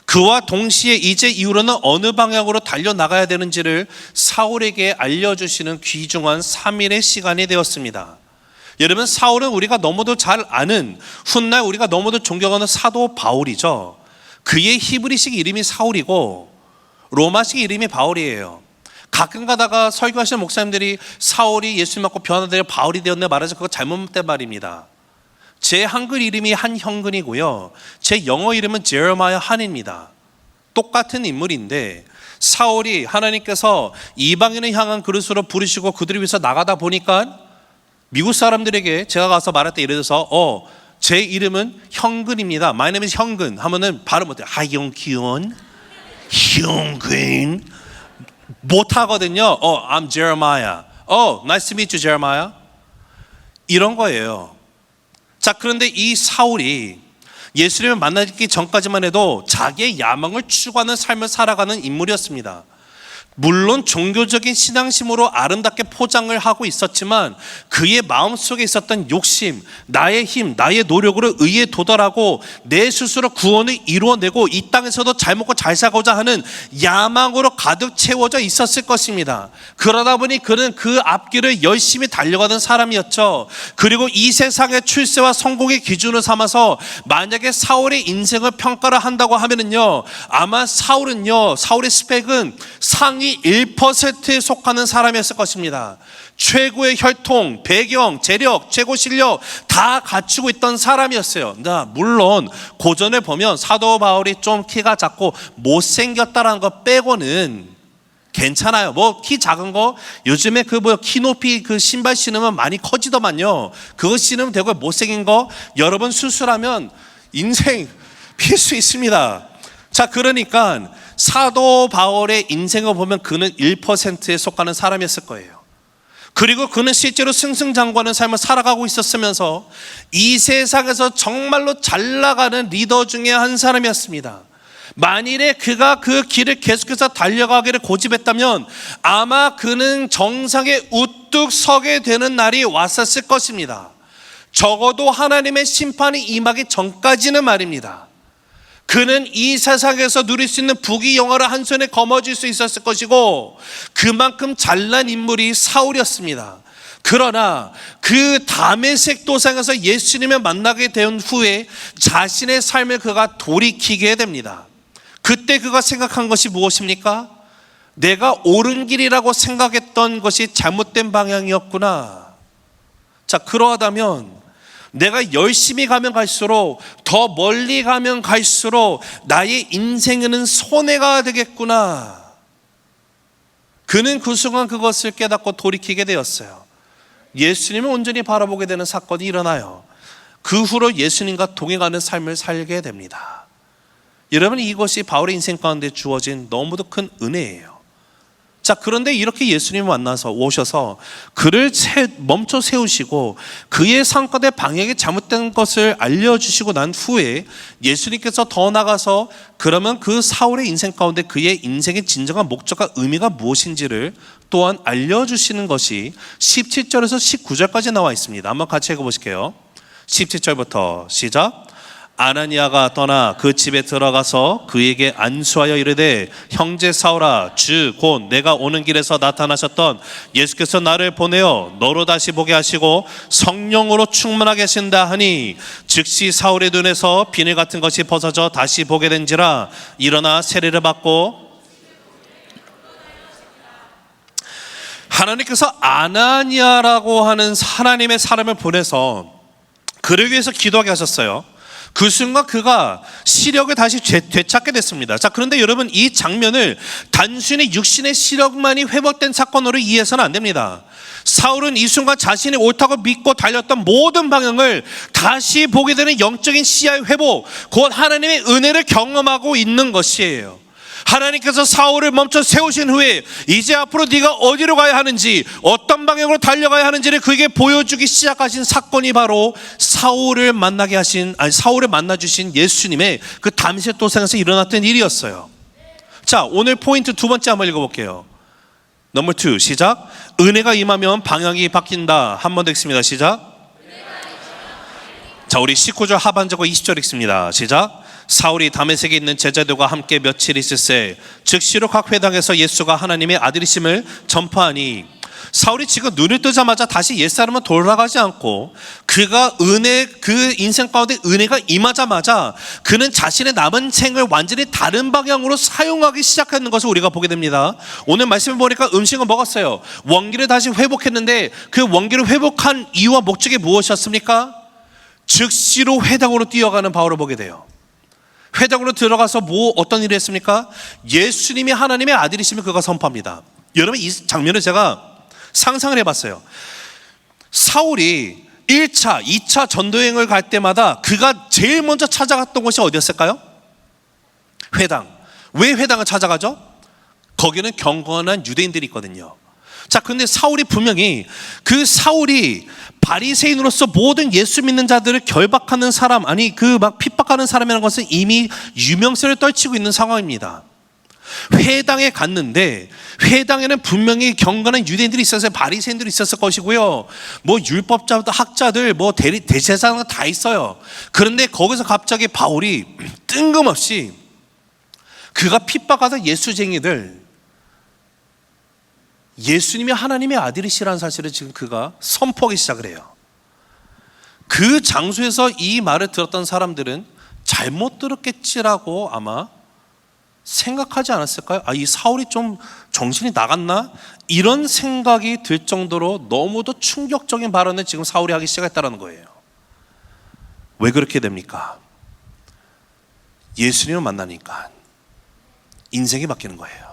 그와 동시에 이제 이후로는 어느 방향으로 달려나가야 되는지를 사울에게 알려주시는 귀중한 3일의 시간이 되었습니다. 여러분, 사울은 우리가 너무도 잘 아는, 훗날 우리가 너무도 존경하는 사도 바울이죠. 그의 히브리식 이름이 사울이고 로마식 이름이 바울이에요. 가끔 가다가 설교하시는 목사님들이 사울이 예수님 믿고 변화되어 바울이 되었네 말하죠. 그거 잘못된 말입니다. 제 한글 이름이 한형근이고요, 제 영어 이름은 제레마야 한입니다. 똑같은 인물인데, 사울이 하나님께서 이방인을 향한 그릇으로 부르시고 그들을 위해서 나가다 보니까 미국 사람들에게 제가 가서 말할 때 예를 들어서 제 이름은 형근입니다, My name is 형근 하면은 발음 못해요. 하영기원, 형근 못하거든요. I'm Jeremiah. Nice to meet you, Jeremiah. 이런 거예요. 자, 그런데 이 사울이 예수님을 만나기 전까지만 해도 자기의 야망을 추구하는 삶을 살아가는 인물이었습니다. 물론 종교적인 신앙심으로 아름답게 포장을 하고 있었지만 그의 마음속에 있었던 욕심, 나의 힘, 나의 노력으로 의에 도달하고 내 스스로 구원을 이루어내고 이 땅에서도 잘 먹고 잘 살고자 하는 야망으로 가득 채워져 있었을 것입니다. 그러다 보니 그는 그 앞길을 열심히 달려가는 사람이었죠. 그리고 이 세상의 출세와 성공의 기준을 삼아서 만약에 사울의 인생을 평가를 한다고 하면은요, 아마 사울의 스펙은 상위 1%에 속하는 사람이었을 것입니다. 최고의 혈통, 배경, 재력, 최고 실력 다 갖추고 있던 사람이었어요. 물론 고전에 보면 사도 바울이 좀 키가 작고 못생겼다라는 거 빼고는 괜찮아요. 뭐 키 작은 거 요즘에 키 높이 신발 신으면 많이 커지더만요. 그거 신으면 되고, 못생긴 거 여러분 수술하면 인생 필 수 있습니다. 자, 그러니까 사도 바울의 인생을 보면 그는 1%에 속하는 사람이었을 거예요. 그리고 그는 실제로 승승장구하는 삶을 살아가고 있었으면서 이 세상에서 정말로 잘 나가는 리더 중에 한 사람이었습니다. 만일에 그가 그 길을 계속해서 달려가기를 고집했다면 아마 그는 정상에 우뚝 서게 되는 날이 왔었을 것입니다. 적어도 하나님의 심판이 임하기 전까지는 말입니다. 그는 이 세상에서 누릴 수 있는 부귀영화를 한 손에 거머쥘 수 있었을 것이고, 그만큼 잘난 인물이 사울이었습니다. 그러나 그 다메섹 도상에서 예수님을 만나게 된 후에 자신의 삶을 그가 돌이키게 됩니다. 그때 그가 생각한 것이 무엇입니까? 내가 옳은 길이라고 생각했던 것이 잘못된 방향이었구나. 자, 그러하다면 내가 열심히 가면 갈수록, 더 멀리 가면 갈수록 나의 인생에는 손해가 되겠구나. 그는 그 순간 그것을 깨닫고 돌이키게 되었어요. 예수님을 온전히 바라보게 되는 사건이 일어나요. 그 후로 예수님과 동행하는 삶을 살게 됩니다. 여러분, 이것이 바울의 인생 가운데 주어진 너무도 큰 은혜예요. 자, 그런데 이렇게 예수님을 만나서 오셔서 그를 멈춰 세우시고 그의 삶가운데 방향이 잘못된 것을 알려주시고 난 후에 예수님께서 더 나가서 그러면 그 사울의 인생 가운데 그의 인생의 진정한 목적과 의미가 무엇인지를 또한 알려주시는 것이 17절에서 19절까지 나와 있습니다. 한번 같이 읽어보실게요. 17절부터 시작. 아나니아가 떠나 그 집에 들어가서 그에게 안수하여 이르되 형제 사울아 주 곧 내가 오는 길에서 나타나셨던 예수께서 나를 보내어 너로 다시 보게 하시고 성령으로 충만하게 하신다 하니 즉시 사울의 눈에서 비늘 같은 것이 벗어져 다시 보게 된지라 일어나 세례를 받고. 하나님께서 아나니아라고 하는 하나님의 사람을 보내서 그를 위해서 기도하게 하셨어요. 그 순간 그가 시력을 다시 되찾게 됐습니다. 자, 그런데 여러분, 이 장면을 단순히 육신의 시력만이 회복된 사건으로 이해해서는 안 됩니다. 사울은 이 순간 자신이 옳다고 믿고 달렸던 모든 방향을 다시 보게 되는 영적인 시야의 회복, 곧 하나님의 은혜를 경험하고 있는 것이에요. 하나님께서 사울을 멈춰 세우신 후에 이제 앞으로 네가 어디로 가야 하는지, 어떤 방향으로 달려가야 하는지를 그에게 보여주기 시작하신 사건이 바로 사울을 만나 주신 예수님의 그 담메색 도상에서 일어났던 일이었어요. 자, 오늘 포인트 두 번째 한번 읽어볼게요. 넘버 2 시작. 은혜가 임하면 방향이 바뀐다. 한 번 더 읽습니다. 시작. 자, 우리 19절 하반절과 20절 읽습니다. 시작. 사울이 다메섹에 있는 제자들과 함께 며칠 있을새 즉시로 각 회당에서 예수가 하나님의 아들이심을 전파하니. 사울이 지금 눈을 뜨자마자 다시 옛사람은 돌아가지 않고 그가 그 인생 가운데 은혜가 임하자마자 그는 자신의 남은 생을 완전히 다른 방향으로 사용하기 시작하는 것을 우리가 보게 됩니다. 오늘 말씀을 보니까 음식을 먹었어요. 원기를 다시 회복했는데 그 원기를 회복한 이유와 목적이 무엇이었습니까? 즉시로 회당으로 뛰어가는 바울을 보게 돼요. 회당으로 들어가서 어떤 일을 했습니까? 예수님이 하나님의 아들이심을 그가 선포합니다. 여러분, 이 장면을 제가 상상을 해봤어요. 사울이 1차, 2차 전도여행을 갈 때마다 그가 제일 먼저 찾아갔던 곳이 어디였을까요? 회당. 왜 회당을 찾아가죠? 거기는 경건한 유대인들이 있거든요. 자, 근데 사울이 분명히 사울이 바리새인으로서 모든 예수 믿는 자들을 결박하는 사람, 막 핍박하는 사람이라는 것은 이미 유명세를 떨치고 있는 상황입니다. 회당에 갔는데 회당에는 분명히 경건한 유대인들이 있었어요. 바리새인들이 있었을 것이고요. 율법자들, 학자들, 대제사장 다 있어요. 그런데 거기서 갑자기 바울이 뜬금없이 그가 핍박하던 예수쟁이들, 예수님이 하나님의 아들이시라는 사실을 지금 그가 선포하기 시작을 해요. 그 장소에서 이 말을 들었던 사람들은 잘못 들었겠지라고 아마 생각하지 않았을까요? 이 사울이 좀 정신이 나갔나? 이런 생각이 들 정도로 너무도 충격적인 발언을 지금 사울이 하기 시작했다는 거예요. 왜 그렇게 됩니까? 예수님을 만나니까 인생이 바뀌는 거예요.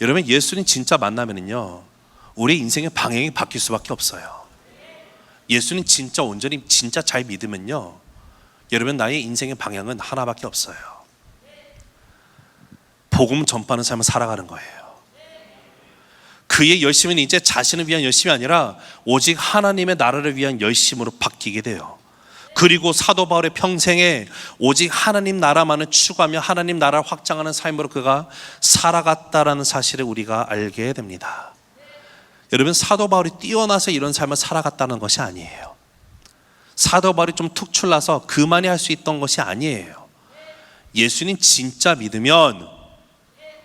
여러분, 예수님 진짜 만나면은요, 우리 인생의 방향이 바뀔 수밖에 없어요. 예수님 진짜 온전히 진짜 잘 믿으면요, 여러분, 나의 인생의 방향은 하나밖에 없어요. 복음 전파하는 삶을 살아가는 거예요. 그의 열심은 이제 자신을 위한 열심이 아니라 오직 하나님의 나라를 위한 열심으로 바뀌게 돼요. 그리고 사도 바울의 평생에 오직 하나님 나라만을 추구하며 하나님 나라를 확장하는 삶으로 그가 살아갔다라는 사실을 우리가 알게 됩니다. 여러분, 사도 바울이 뛰어나서 이런 삶을 살아갔다는 것이 아니에요. 사도 바울이 좀 특출나서 그만이 할 수 있던 것이 아니에요. 예수님 진짜 믿으면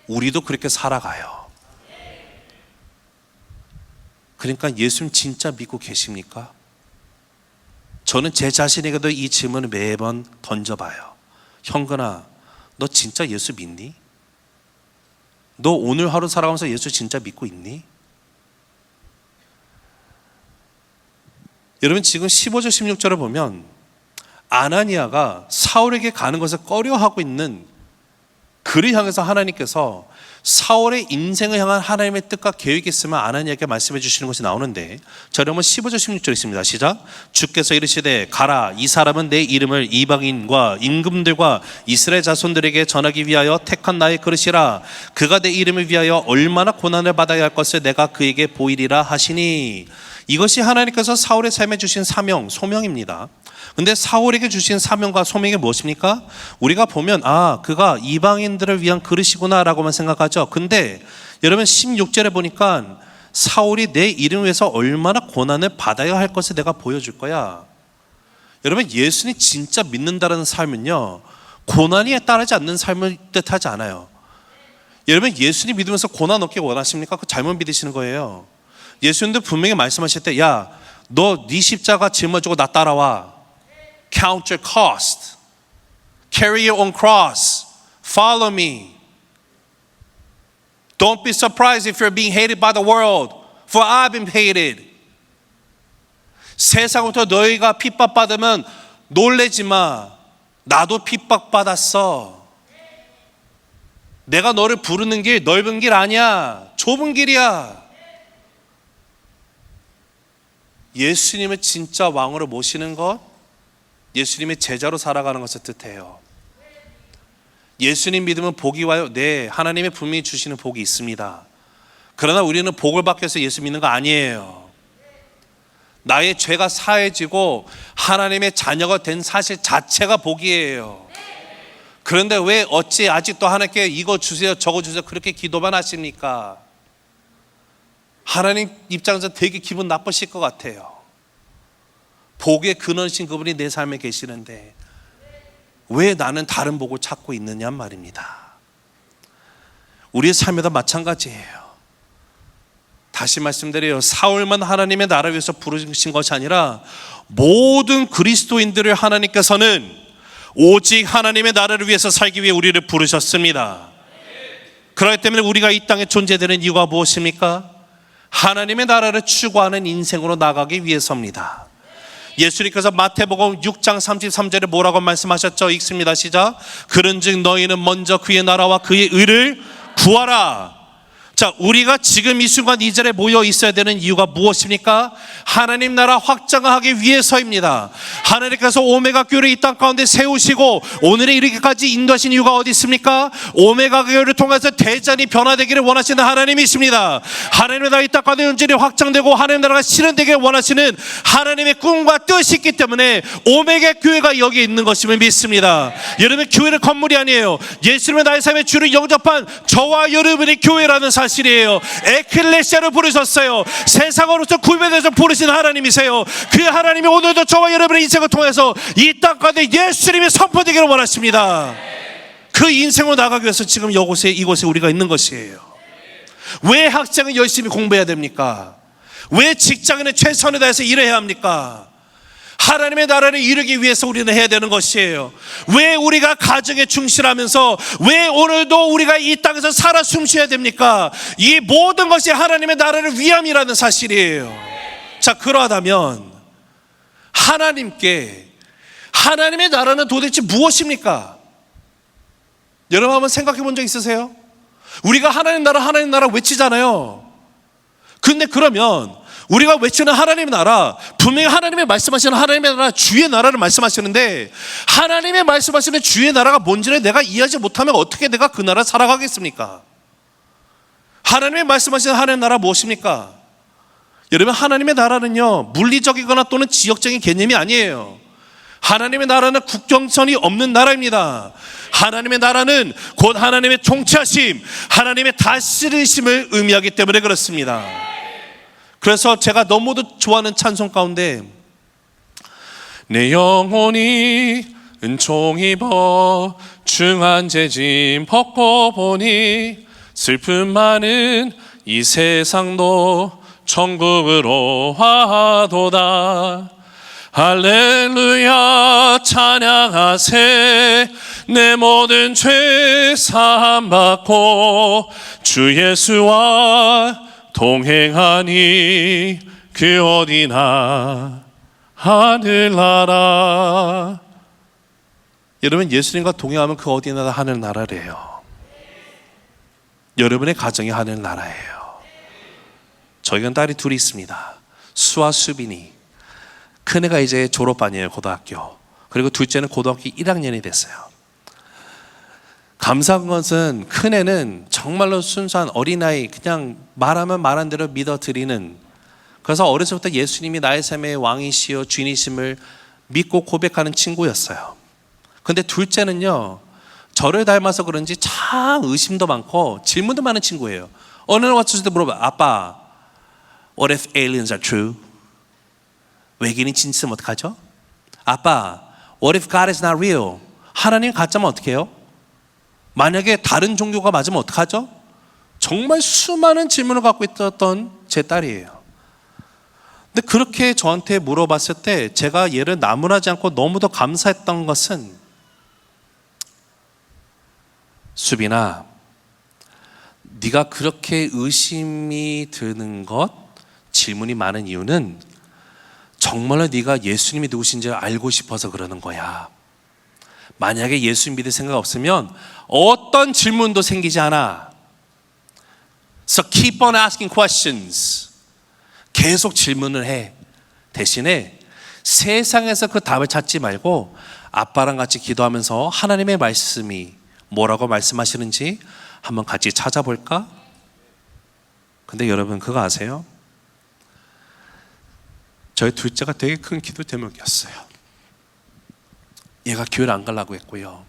우리도 그렇게 살아가요. 그러니까 예수님 진짜 믿고 계십니까? 저는 제 자신에게도 이 질문을 매번 던져봐요. 형근아, 너 진짜 예수 믿니? 너 오늘 하루 살아가면서 예수 진짜 믿고 있니? 여러분, 지금 15절 16절을 보면 아나니아가 사울에게 가는 것을 꺼려하고 있는 그를 향해서 하나님께서 사울의 인생을 향한 하나님의 뜻과 계획이 있으면 아나니아에게 말씀해 주시는 것이 나오는데, 자, 여러분 15절 16절 있습니다. 시작. 주께서 이르시되 가라, 이 사람은 내 이름을 이방인과 임금들과 이스라엘 자손들에게 전하기 위하여 택한 나의 그릇이라. 그가 내 이름을 위하여 얼마나 고난을 받아야 할 것을 내가 그에게 보이리라 하시니. 이것이 하나님께서 사울의 삶에 주신 사명, 소명입니다. 근데 사울에게 주신 사명과 소명이 무엇입니까? 우리가 보면 그가 이방인들을 위한 그릇이구나 라고만 생각하죠. 근데 여러분 16절에 보니까 사울이 내 이름 위해서 얼마나 고난을 받아야 할 것을 내가 보여줄 거야. 여러분, 예수님 진짜 믿는다는 삶은요, 고난이 따르지 않는 삶을 뜻하지 않아요. 여러분, 예수님 믿으면서 고난 얻기 원하십니까? 그거 잘못 믿으시는 거예요. 예수님도 분명히 말씀하실 때, 야, 너 네 십자가 짊어지고 나 따라와. Count your cost. Carry your own cross. Follow me. Don't be surprised if you're being hated by the world, for I've been hated. 세상부터 너희가 핍박받으면 놀래지 마. 나도 핍박받았어. 내가 너를 부르는 길 넓은 길 아니야. 좁은 길이야. 예수님을 진짜 왕으로 모시는 것, 예수님의 제자로 살아가는 것을 뜻해요. 예수님 믿으면 복이 와요? 네, 하나님의 분명히 주시는 복이 있습니다. 그러나 우리는 복을 받기 위해서 예수 믿는 거 아니에요. 나의 죄가 사해지고 하나님의 자녀가 된 사실 자체가 복이에요. 그런데 왜 어찌 아직도 하나님께 이거 주세요 저거 주세요 그렇게 기도만 하십니까? 하나님 입장에서 되게 기분 나쁘실 것 같아요. 복의 근원이신 그분이 내 삶에 계시는데 왜 나는 다른 복을 찾고 있느냐 말입니다. 우리의 삶에도 마찬가지예요. 다시 말씀드려요. 사울만 하나님의 나라를 위해서 부르신 것이 아니라 모든 그리스도인들을 하나님께서는 오직 하나님의 나라를 위해서 살기 위해 우리를 부르셨습니다. 그렇기 때문에 우리가 이 땅에 존재되는 이유가 무엇입니까? 하나님의 나라를 추구하는 인생으로 나가기 위해서입니다. 예수님께서 마태복음 6장 33절에 뭐라고 말씀하셨죠? 읽습니다. 시작. 그런즉 너희는 먼저 그의 나라와 그의 의를 구하라. 자, 우리가 지금 이 순간 이 자리에 모여 있어야 되는 이유가 무엇입니까? 하나님 나라 확장하기 위해서입니다. 하나님께서 오메가 교회를 이 땅 가운데 세우시고 오늘에 이르기까지 인도하신 이유가 어디 있습니까? 오메가 교회를 통해서 대전이 변화되기를 원하시는 하나님이십니다. 하나님의 나라 이 땅 가운데 온전히 확장되고 하나님 나라가 실현되기를 원하시는 하나님의 꿈과 뜻이 있기 때문에 오메가 교회가 여기 있는 것임을 믿습니다. 여러분, 교회는 건물이 아니에요. 예수님의 나의 삶의 주를 영접한 저와 여러분이 교회라는 사실이에요. 에클레시아를 부르셨어요. 세상으로부터 구별해서 부르신 하나님이세요. 그 하나님이 오늘도 저와 여러분의 인생을 통해서 이 땅 가운데 예수님이 선포되기를 원하십니다. 그 인생으로 나가기 위해서 지금 이곳에 우리가 있는 것이에요. 왜 학생은 열심히 공부해야 됩니까? 왜 직장인은 최선을 다해서 일해야 합니까? 하나님의 나라를 이루기 위해서 우리는 해야 되는 것이에요. 왜 우리가 가정에 충실하면서 왜 오늘도 우리가 이 땅에서 살아 숨쉬어야 됩니까? 이 모든 것이 하나님의 나라를 위함이라는 사실이에요. 자, 그러하다면 하나님의 나라는 도대체 무엇입니까? 여러분 한번 생각해 본 적 있으세요? 우리가 하나님 나라 외치잖아요. 근데 그러면 우리가 외치는 하나님의 나라, 분명히 하나님의 말씀하시는 하나님의 나라, 주의 나라를 말씀하시는데 하나님의 말씀하시는 주의 나라가 뭔지를 내가 이해하지 못하면 어떻게 내가 그 나라 살아가겠습니까? 하나님의 말씀하시는 하나님의 나라 무엇입니까? 여러분, 하나님의 나라는요 물리적이거나 또는 지역적인 개념이 아니에요. 하나님의 나라는 국경선이 없는 나라입니다. 하나님의 나라는 곧 하나님의 통치하심, 하나님의 다스리심을 의미하기 때문에 그렇습니다. 그래서 제가 너무도 좋아하는 찬송 가운데 내 영혼이 은총 입어 중한 재짐 벗고 보니 슬픔 많은 이 세상도 천국으로 화도다. 할렐루야 찬양하세. 내 모든 죄 사함 받고 주 예수와 동행하니 그 어디나 하늘나라. 여러분, 예수님과 동행하면 그 어디나 하늘나라래요. 여러분의 가정이 하늘나라예요. 저희는 딸이 둘이 있습니다. 수아, 수빈이. 큰애가 이제 졸업반이에요, 고등학교. 그리고 둘째는 고등학교 1학년이 됐어요. 감사한 것은 큰애는 정말로 순수한 어린아이, 그냥 말하면 말한 대로 믿어드리는, 그래서 어렸을 때부터 예수님이 나의 삶의 왕이시여 주인이심을 믿고 고백하는 친구였어요. 근데 둘째는요, 저를 닮아서 그런지 참 의심도 많고 질문도 많은 친구예요. 어느 날 왔을 때 물어봐요. 아빠, what if aliens are true? 외계인이 진짜면 어떡하죠? 아빠, what if God is not real? 하나님 가짜면 어떻게 해요? 만약에 다른 종교가 맞으면 어떡하죠? 정말 수많은 질문을 갖고 있었던 제 딸이에요. 근데 그렇게 저한테 물어봤을 때 제가 얘를 나무라지 않고 너무도 감사했던 것은, 수빈아, 네가 그렇게 의심이 드는 것, 질문이 많은 이유는 정말로 네가 예수님이 누구신지 알고 싶어서 그러는 거야. 만약에 예수님 믿을 생각 없으면 어떤 질문도 생기지 않아. So keep on asking questions. 계속 질문을 해. 대신에 세상에서 그 답을 찾지 말고 아빠랑 같이 기도하면서 하나님의 말씀이 뭐라고 말씀하시는지 한번 같이 찾아볼까? 근데 여러분 그거 아세요? 저희 둘째가 되게 큰 기도 제목이었어요. 얘가 교회를 안 가려고 했고요.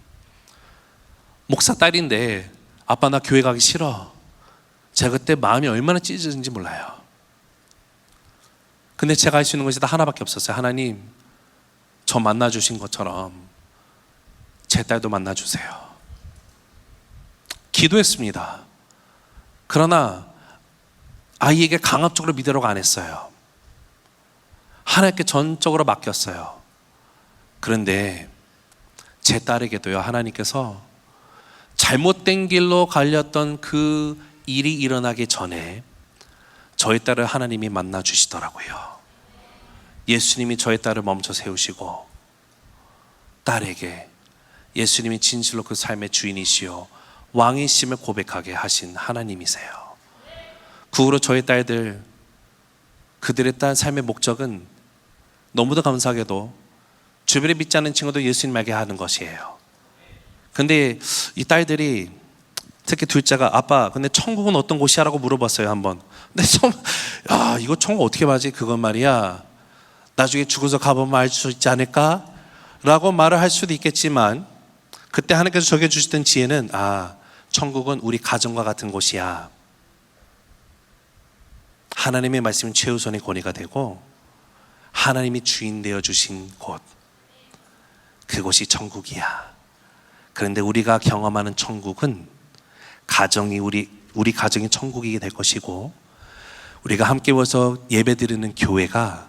목사 딸인데 아빠 나 교회 가기 싫어. 제가 그때 마음이 얼마나 찢어졌는지 몰라요. 근데 제가 할 수 있는 것이 다 하나밖에 없었어요. 하나님, 저 만나주신 것처럼 제 딸도 만나주세요. 기도했습니다. 그러나 아이에게 강압적으로 믿으라고 안 했어요. 하나님께 전적으로 맡겼어요. 그런데 제 딸에게도요, 하나님께서 잘못된 길로 갈렸던 그 일이 일어나기 전에 저희 딸을 하나님이 만나 주시더라고요. 예수님이 저희 딸을 멈춰 세우시고 딸에게 예수님이 진실로 그 삶의 주인이시요 왕이심을 고백하게 하신 하나님이세요. 그 후로 저희 딸들, 그들의 딸 삶의 목적은 너무도 감사하게도 주변에 믿지 않는 친구도 예수님에게 하는 것이에요. 근데 이 딸들이, 특히 둘째가 아빠 근데 천국은 어떤 곳이야? 라고 물어봤어요 한번. 근데 이거 천국 어떻게 맞지? 그건 말이야 나중에 죽어서 가보면 알 수 있지 않을까? 라고 말을 할 수도 있겠지만 그때 하나님께서 저에게 주시던 지혜는 천국은 우리 가정과 같은 곳이야. 하나님의 말씀은 최우선의 권위가 되고 하나님이 주인 되어 주신 곳, 그곳이 천국이야. 그런데 우리가 경험하는 천국은 가정이 우리 가정이 천국이 될 것이고 우리가 함께 모여서 예배드리는 교회가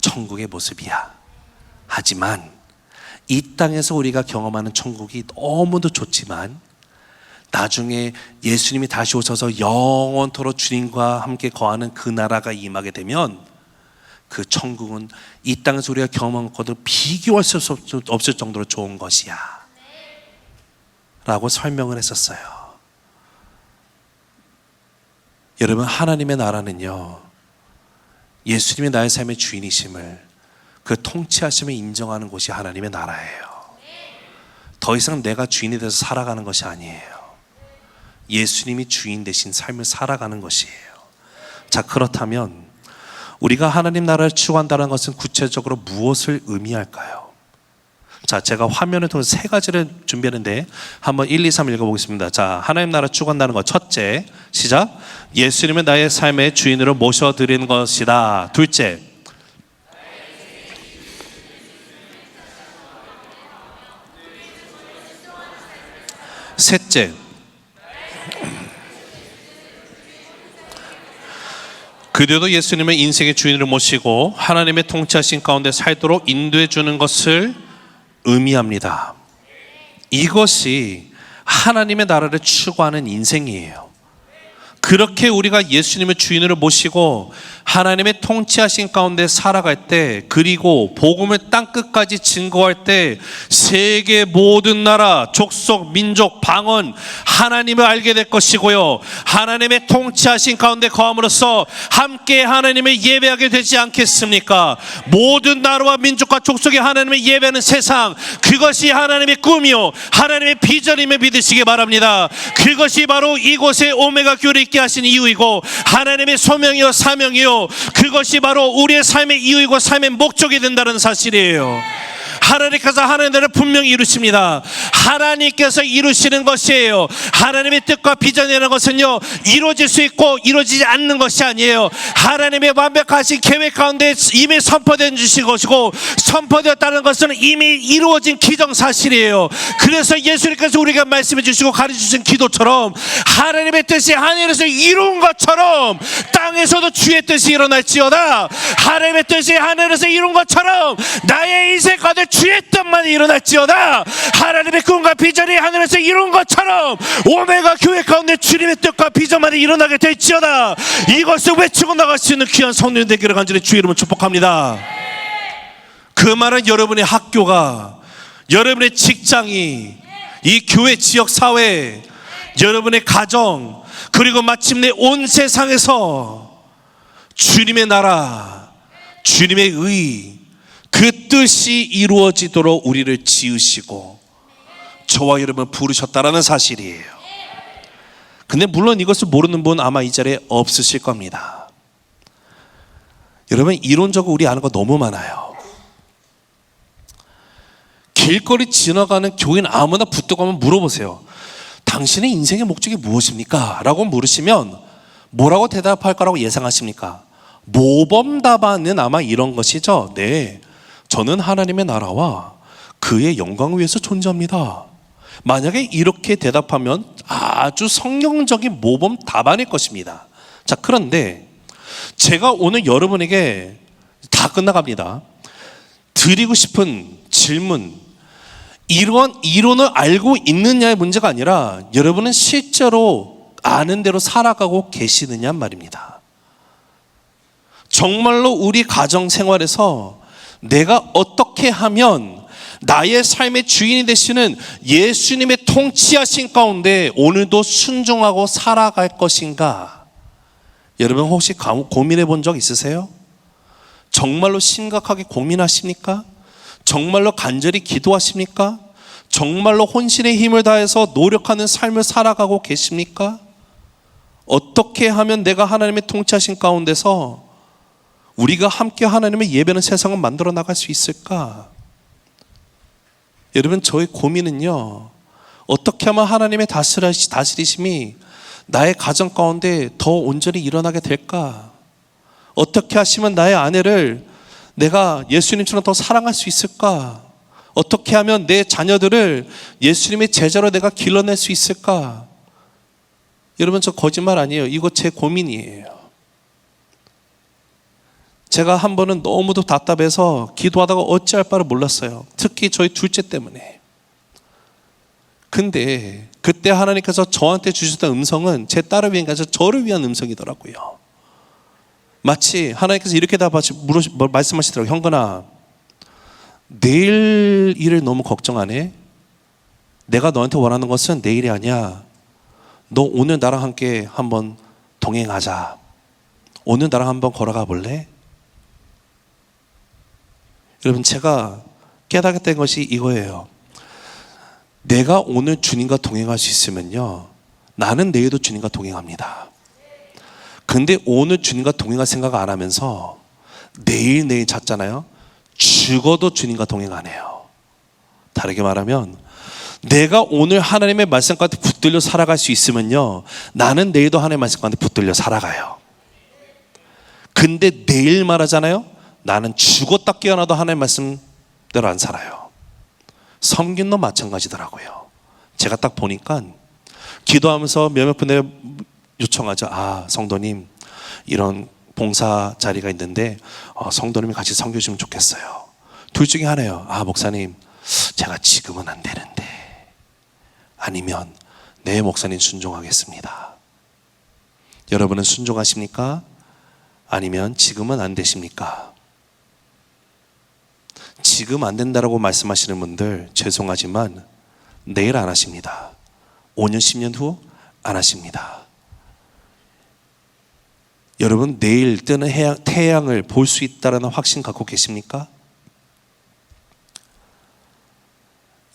천국의 모습이야. 하지만 이 땅에서 우리가 경험하는 천국이 너무도 좋지만 나중에 예수님이 다시 오셔서 영원토록 주님과 함께 거하는 그 나라가 임하게 되면 그 천국은 이 땅에서 우리가 경험한 것과도 비교할 수 없을 정도로 좋은 것이야 라고 설명을 했었어요. 여러분, 하나님의 나라는요, 예수님이 나의 삶의 주인이심을, 그 통치하심을 인정하는 곳이 하나님의 나라예요. 더 이상 내가 주인이 돼서 살아가는 것이 아니에요. 예수님이 주인 되신 삶을 살아가는 것이에요. 자, 그렇다면 우리가 하나님 나라를 추구한다는 것은 구체적으로 무엇을 의미할까요? 자, 제가 화면을 통해서 세 가지를 준비했는데 한번 1, 2, 3 읽어보겠습니다. 자, 하나님 나라 추구한다는 것. 첫째, 시작. 예수님을 나의 삶의 주인으로 모셔드리는 것이다. 둘째, 셋째, 그들도 예수님을 인생의 주인으로 모시고 하나님의 통치하신 가운데 살도록 인도해 주는 것을 의미합니다. 이것이 하나님의 나라를 추구하는 인생이에요. 그렇게 우리가 예수님을 주인으로 모시고 하나님의 통치하신 가운데 살아갈 때, 그리고 복음을 땅끝까지 증거할 때 세계 모든 나라, 족속, 민족, 방언 하나님을 알게 될 것이고요, 하나님의 통치하신 가운데 거함으로써 함께 하나님을 예배하게 되지 않겠습니까? 모든 나라와 민족과 족속이 하나님을 예배하는 세상, 그것이 하나님의 꿈이요 하나님의 비전임을 믿으시기 바랍니다. 그것이 바로 이곳에 오메가 교회를 있게 하신 이유이고 하나님의 소명이요 사명이요, 그것이 바로 우리의 삶의 이유이고 삶의 목적이 된다는 사실이에요. 하나님께서 하나님 나라를 분명히 이루십니다. 하나님께서 이루시는 것이에요. 하나님의 뜻과 비전이라는 것은요, 이루어질 수 있고 이루어지지 않는 것이 아니에요. 하나님의 완벽하신 계획 가운데 이미 선포된 주신 것이고, 선포되었다는 것은 이미 이루어진 기정사실이에요. 그래서 예수님께서 우리가 말씀해 주시고 가르쳐 주신 기도처럼 하나님의 뜻이 하늘에서 이룬 것처럼 땅에서도 주의 뜻이 일어날지어다. 하나님의 뜻이 하늘에서 이룬 것처럼 나의 인생 가운데 주의 뜻만 일어날지어다. 하나님의 꿈과 비전이 하늘에서 이룬 것처럼 오메가 교회 가운데 주님의 뜻과 비전만 일어나게 될지어다. 이것을 외치고 나갈 수 있는 귀한 성도님 되기를 간절히 주의 이름으로 축복합니다. 그 말은 여러분의 학교가, 여러분의 직장이, 이 교회 지역사회, 여러분의 가정, 그리고 마침내 온 세상에서 주님의 나라, 주님의 의, 그 뜻이 이루어지도록 우리를 지으시고 저와 여러분을 부르셨다라는 사실이에요. 근데 물론 이것을 모르는 분 아마 이 자리에 없으실 겁니다. 여러분, 이론적으로 우리 아는 거 너무 많아요. 길거리 지나가는 교인 아무나 붙들고 한번 물어보세요. 당신의 인생의 목적이 무엇입니까? 라고 물으시면 뭐라고 대답할 거라고 예상하십니까? 모범 답안은 아마 이런 것이죠. 네, 저는 하나님의 나라와 그의 영광을 위해서 존재합니다. 만약에 이렇게 대답하면 아주 성경적인 모범 답안일 것입니다. 자, 그런데 제가 오늘 여러분에게 다 끝나갑니다. 드리고 싶은 질문, 이런 이론을 알고 있느냐의 문제가 아니라 여러분은 실제로 아는 대로 살아가고 계시느냐 말입니다. 정말로 우리 가정 생활에서 내가 어떻게 하면 나의 삶의 주인이 되시는 예수님의 통치하신 가운데 오늘도 순종하고 살아갈 것인가? 여러분 혹시 고민해 본 적 있으세요? 정말로 심각하게 고민하십니까? 정말로 간절히 기도하십니까? 정말로 혼신의 힘을 다해서 노력하는 삶을 살아가고 계십니까? 어떻게 하면 내가 하나님의 통치하신 가운데서 우리가 함께 하나님의 예배는 세상을 만들어 나갈 수 있을까? 여러분, 저의 고민은요, 어떻게 하면 하나님의 다스리심이 나의 가정 가운데 더 온전히 일어나게 될까? 어떻게 하시면 나의 아내를 내가 예수님처럼 더 사랑할 수 있을까? 어떻게 하면 내 자녀들을 예수님의 제자로 내가 길러낼 수 있을까? 여러분, 저 거짓말 아니에요. 이거 제 고민이에요. 제가 한 번은 너무도 답답해서 기도하다가 어찌할 바를 몰랐어요. 특히 저희 둘째 때문에. 근데 그때 하나님께서 저한테 주셨던 음성은 제 딸을 위한 게 아니라 저를 위한 음성이더라고요. 마치 하나님께서 이렇게 말씀하시더라고요. 형건아, 내일 일을 너무 걱정 안 해? 내가 너한테 원하는 것은 내일이 아니야. 너 오늘 나랑 함께 한번 동행하자. 오늘 나랑 한번 걸어가 볼래? 여러분, 제가 깨닫게 것이 이거예요. 내가 오늘 주님과 동행할 수 있으면요, 나는 내일도 주님과 동행합니다. 근데 오늘 주님과 동행할 생각 안 하면서 내일 찾잖아요. 죽어도 주님과 동행 안 해요. 다르게 말하면 내가 오늘 하나님의 말씀 가운데 붙들려 살아갈 수 있으면요, 나는 내일도 하나님의 말씀 가운데 붙들려 살아가요. 근데 내일 말하잖아요. 나는 죽었다 깨어나도 하나님의 말씀대로 안 살아요. 섬긴도 마찬가지더라고요. 제가 딱 보니까 기도하면서 몇몇 분들 요청하죠. 아, 성도님, 이런 봉사 자리가 있는데 성도님이 같이 섬겨주면 좋겠어요. 둘 중에 하나예요. 아, 목사님, 제가 지금은 안 되는데. 아니면 네, 목사님 순종하겠습니다. 여러분은 순종하십니까? 아니면 지금은 안 되십니까? 지금 안 된다라고 말씀하시는 분들 죄송하지만 내일 안 하십니다. 5년 10년 후 안 하십니다. 여러분, 내일 뜨는 태양을 볼 수 있다는 확신 갖고 계십니까?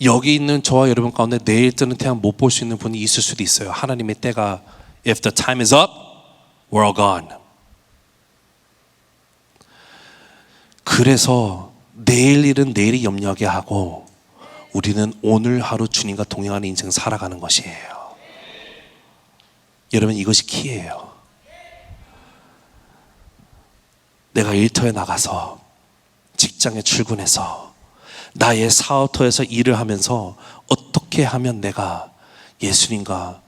여기 있는 저와 여러분 가운데 내일 뜨는 태양 못 볼 수 있는 분이 있을 수도 있어요. 하나님의 때가 If the time is up, we're all gone. 그래서 내일 일은 내일이 염려하게 하고 우리는 오늘 하루 주님과 동행하는 인생 살아가는 것이에요. 여러분, 이것이 키예요. 내가 일터에 나가서, 직장에 출근해서, 나의 사업터에서 일을 하면서 어떻게 하면 내가 예수님과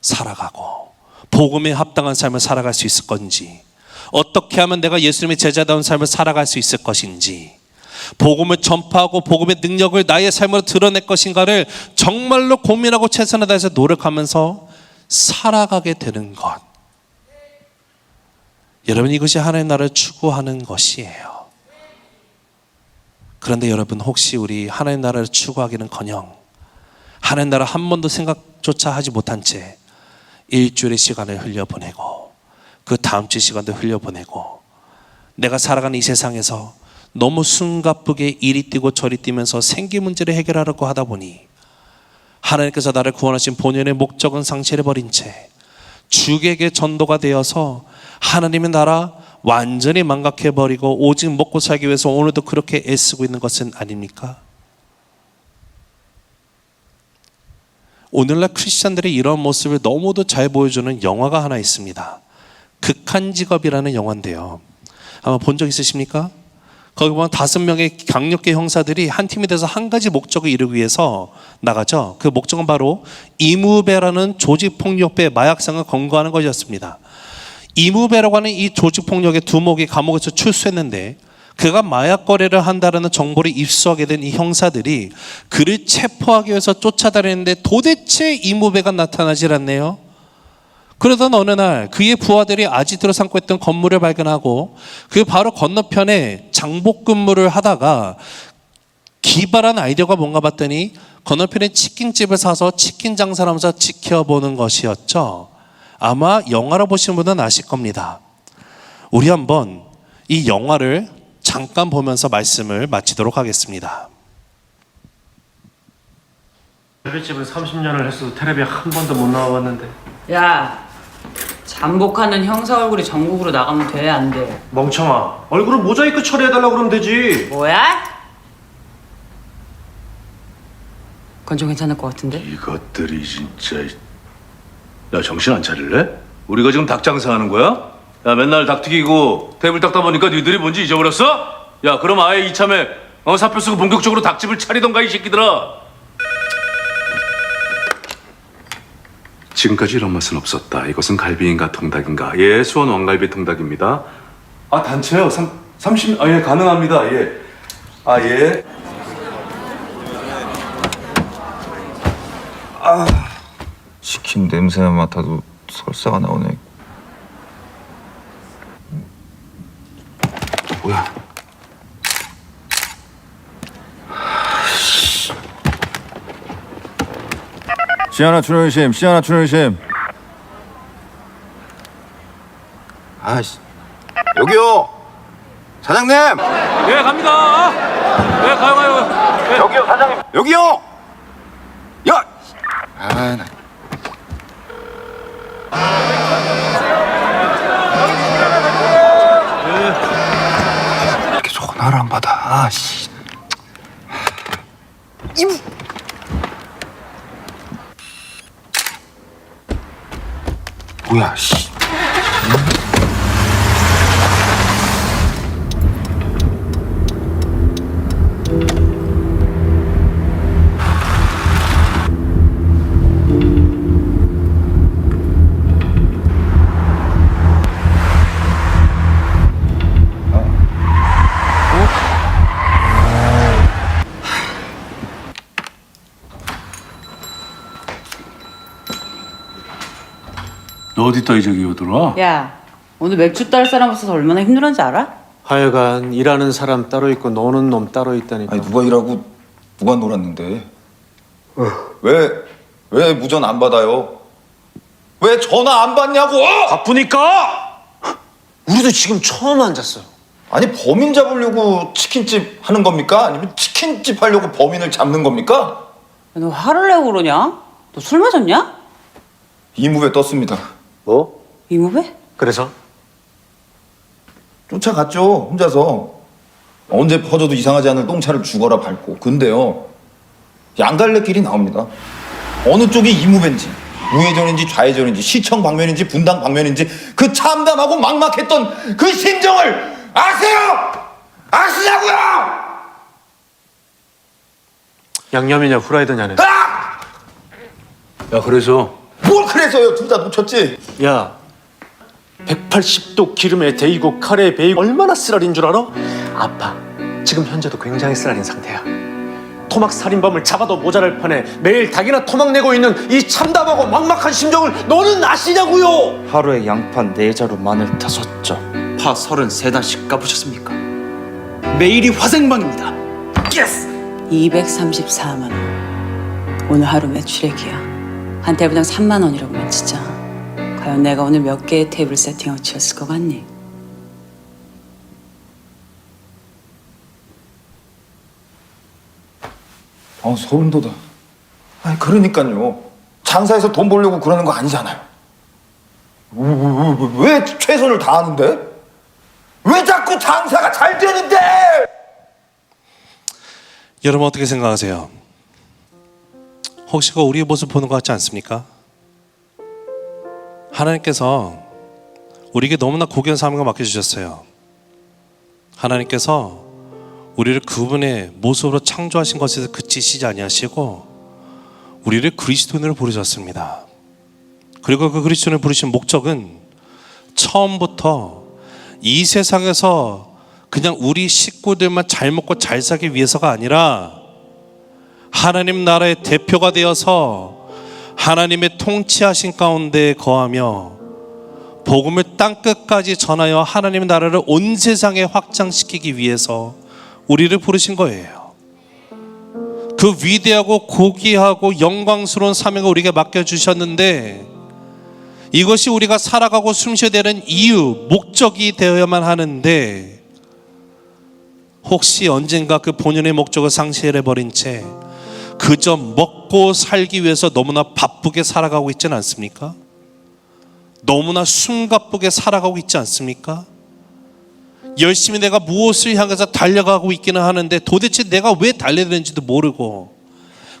살아가고 복음에 합당한 삶을 살아갈 수 있을 건지, 어떻게 하면 내가 예수님의 제자다운 삶을 살아갈 수 있을 것인지, 복음을 전파하고 복음의 능력을 나의 삶으로 드러낼 것인가를 정말로 고민하고 최선을 다해서 노력하면서 살아가게 되는 것. 여러분, 이것이 하나님의 나라를 추구하는 것이에요. 그런데 여러분, 혹시 우리 하나님의 나라를 추구하기는커녕 하나님의 나라 한 번도 생각조차 하지 못한 채 일주일의 시간을 흘려보내고 그 다음 주 시간도 흘려보내고 내가 살아가는 이 세상에서 너무 숨가쁘게 이리 뛰고 저리 뛰면서 생기 문제를 해결하려고 하다 보니 하나님께서 나를 구원하신 본연의 목적은 상실해버린 채 죽에게 전도가 되어서 하나님의 나라 완전히 망각해버리고 오직 먹고 살기 위해서 오늘도 그렇게 애쓰고 있는 것은 아닙니까? 오늘날 크리스찬들의 이런 모습을 너무도 잘 보여주는 영화가 하나 있습니다. 극한 직업이라는 영화인데요, 아마 본 적 있으십니까? 거기 보면 5명의 강력계 형사들이 한 팀이 돼서 한 가지 목적을 이루기 위해서 나가죠. 그 목적은 바로 이무배라는 조직폭력배 마약상을 검거하는 것이었습니다. 이무배라고 하는 이 조직폭력의 두목이 감옥에서 출소했는데 그가 마약 거래를 한다는 정보를 입수하게 된 이 형사들이 그를 체포하기 위해서 쫓아다니는데 도대체 이무배가 나타나질 않네요. 그러던 어느 날 그의 부하들이 아지트로 삼고 있던 건물을 발견하고 그 바로 건너편에 장복 근무를 하다가 기발한 아이디어가 뭔가 봤더니 건너편에 치킨집을 사서 치킨 장사를 하면서 지켜보는 것이었죠. 아마 영화를 보신 분은 아실 겁니다. 우리 한번 이 영화를 잠깐 보면서 말씀을 마치도록 하겠습니다. 텔레비집은 30년을 했어도 텔레비 한 번도 못 나와봤는데. 야, 잠복하는 형사 얼굴이 전국으로 나가면 돼, 안 돼? 멍청아, 얼굴은 모자이크 처리해달라고 그러면 되지. 뭐야? 그건 좀 괜찮을 것 같은데? 이것들이 진짜. 야, 정신 안 차릴래? 우리가 지금 닭 장사하는 거야? 야, 맨날 닭 튀기고 테이블 닦다 보니까 니들이 뭔지 잊어버렸어? 야, 그럼 아예 이참에 사표 쓰고 본격적으로 닭집을 차리던가, 이 새끼들아. 지금까지 이런 맛은 없었다. 이것은 갈비인가 통닭인가? 예, 수원 왕갈비 통닭입니다. 아, 단체요? 30... 예, 가능합니다. 예. 아, 예. 치킨 냄새만 맡아도 설사가 나오네. 뭐야? 시아나 출연심, 시아나 출연심. 아씨, 여기요, 사장님. 예, 갑니다. 예, 가요. 예. 여기요, 사장님. 여기요. 야. 아, 나. 이렇게 전화를 안 받아. 아씨. 뭐야, 씨. 너 어디다 이저기 오더라? 야, 오늘 맥주 딸 사람 없어서 얼마나 힘들었는지 알아? 하여간 일하는 사람 따로 있고 노는 놈 따로 있다니까. 아니, 누가 일하고 누가 놀았는데? 왜 무전 안 받아요? 왜 전화 안 받냐고? 바쁘니까. 우리도 지금 처음 앉았어요. 아니, 범인 잡으려고 치킨집 하는 겁니까? 아니면 치킨집 하려고 범인을 잡는 겁니까? 야, 너 화를 내고 그러냐? 너 술 마셨냐? 이무배 떴습니다. 뭐? 이모배? 그래서? 쫓아갔죠, 혼자서. 언제 퍼져도 이상하지 않을 똥차를 죽어라 밟고. 근데요, 양갈래 길이 나옵니다. 어느 쪽이 이무배인지, 우회전인지 좌회전인지, 시청 방면인지 분당 방면인지 그 참담하고 막막했던 그 심정을 아세요? 아시냐고요? 양념이냐 후라이드냐네. 야 그래서 뭘 그래서요? 둘 다 놓쳤지? 야 180도 기름에 데이고 카레에 베이고 얼마나 쓰라린 줄 알아? 아파. 지금 현재도 굉장히 쓰라린 상태야. 토막 살인범을 잡아도 모자랄 판에 매일 닭이나 토막 내고 있는 이 참담하고 막막한 심정을 너는 아시냐고요? 하루에 양파 4자루 마늘 5점 파 33단씩 까보셨습니까? 매일이 화생방입니다. 예스! 234만 원. 오늘 하루 매출액이야. 한 테이블당 3만 원이라고만 치자. 과연 내가 오늘 몇 개의 테이블 세팅하고 치웠을 것 같니? 소름 돋아. 아니 그러니까요. 장사해서 돈 벌려고 그러는 거 아니잖아요. 왜 최선을 다하는데? 왜 자꾸 장사가 잘 되는데? 여러분 어떻게 생각하세요? 혹시 그 우리의 모습 보는 것 같지 않습니까? 하나님께서 우리에게 너무나 고귀한 사명을 맡겨주셨어요. 하나님께서 우리를 그분의 모습으로 창조하신 것에서 그치시지 아니하시고 우리를 그리스도인으로 부르셨습니다. 그리고 그 그리스도인을 부르신 목적은 처음부터 이 세상에서 그냥 우리 식구들만 잘 먹고 잘 살기 위해서가 아니라 하나님 나라의 대표가 되어서 하나님의 통치하신 가운데 거하며 복음을 땅끝까지 전하여 하나님의 나라를 온 세상에 확장시키기 위해서 우리를 부르신 거예요. 그 위대하고 고귀하고 영광스러운 사명을 우리에게 맡겨주셨는데 이것이 우리가 살아가고 숨쉬어야 되는 이유, 목적이 되어야만 하는데 혹시 언젠가 그 본연의 목적을 상실해버린 채 그저 먹고 살기 위해서 너무나 바쁘게 살아가고 있지는 않습니까? 너무나 숨가쁘게 살아가고 있지 않습니까? 열심히 내가 무엇을 향해서 달려가고 있기는 하는데 도대체 내가 왜 달려야 되는지도 모르고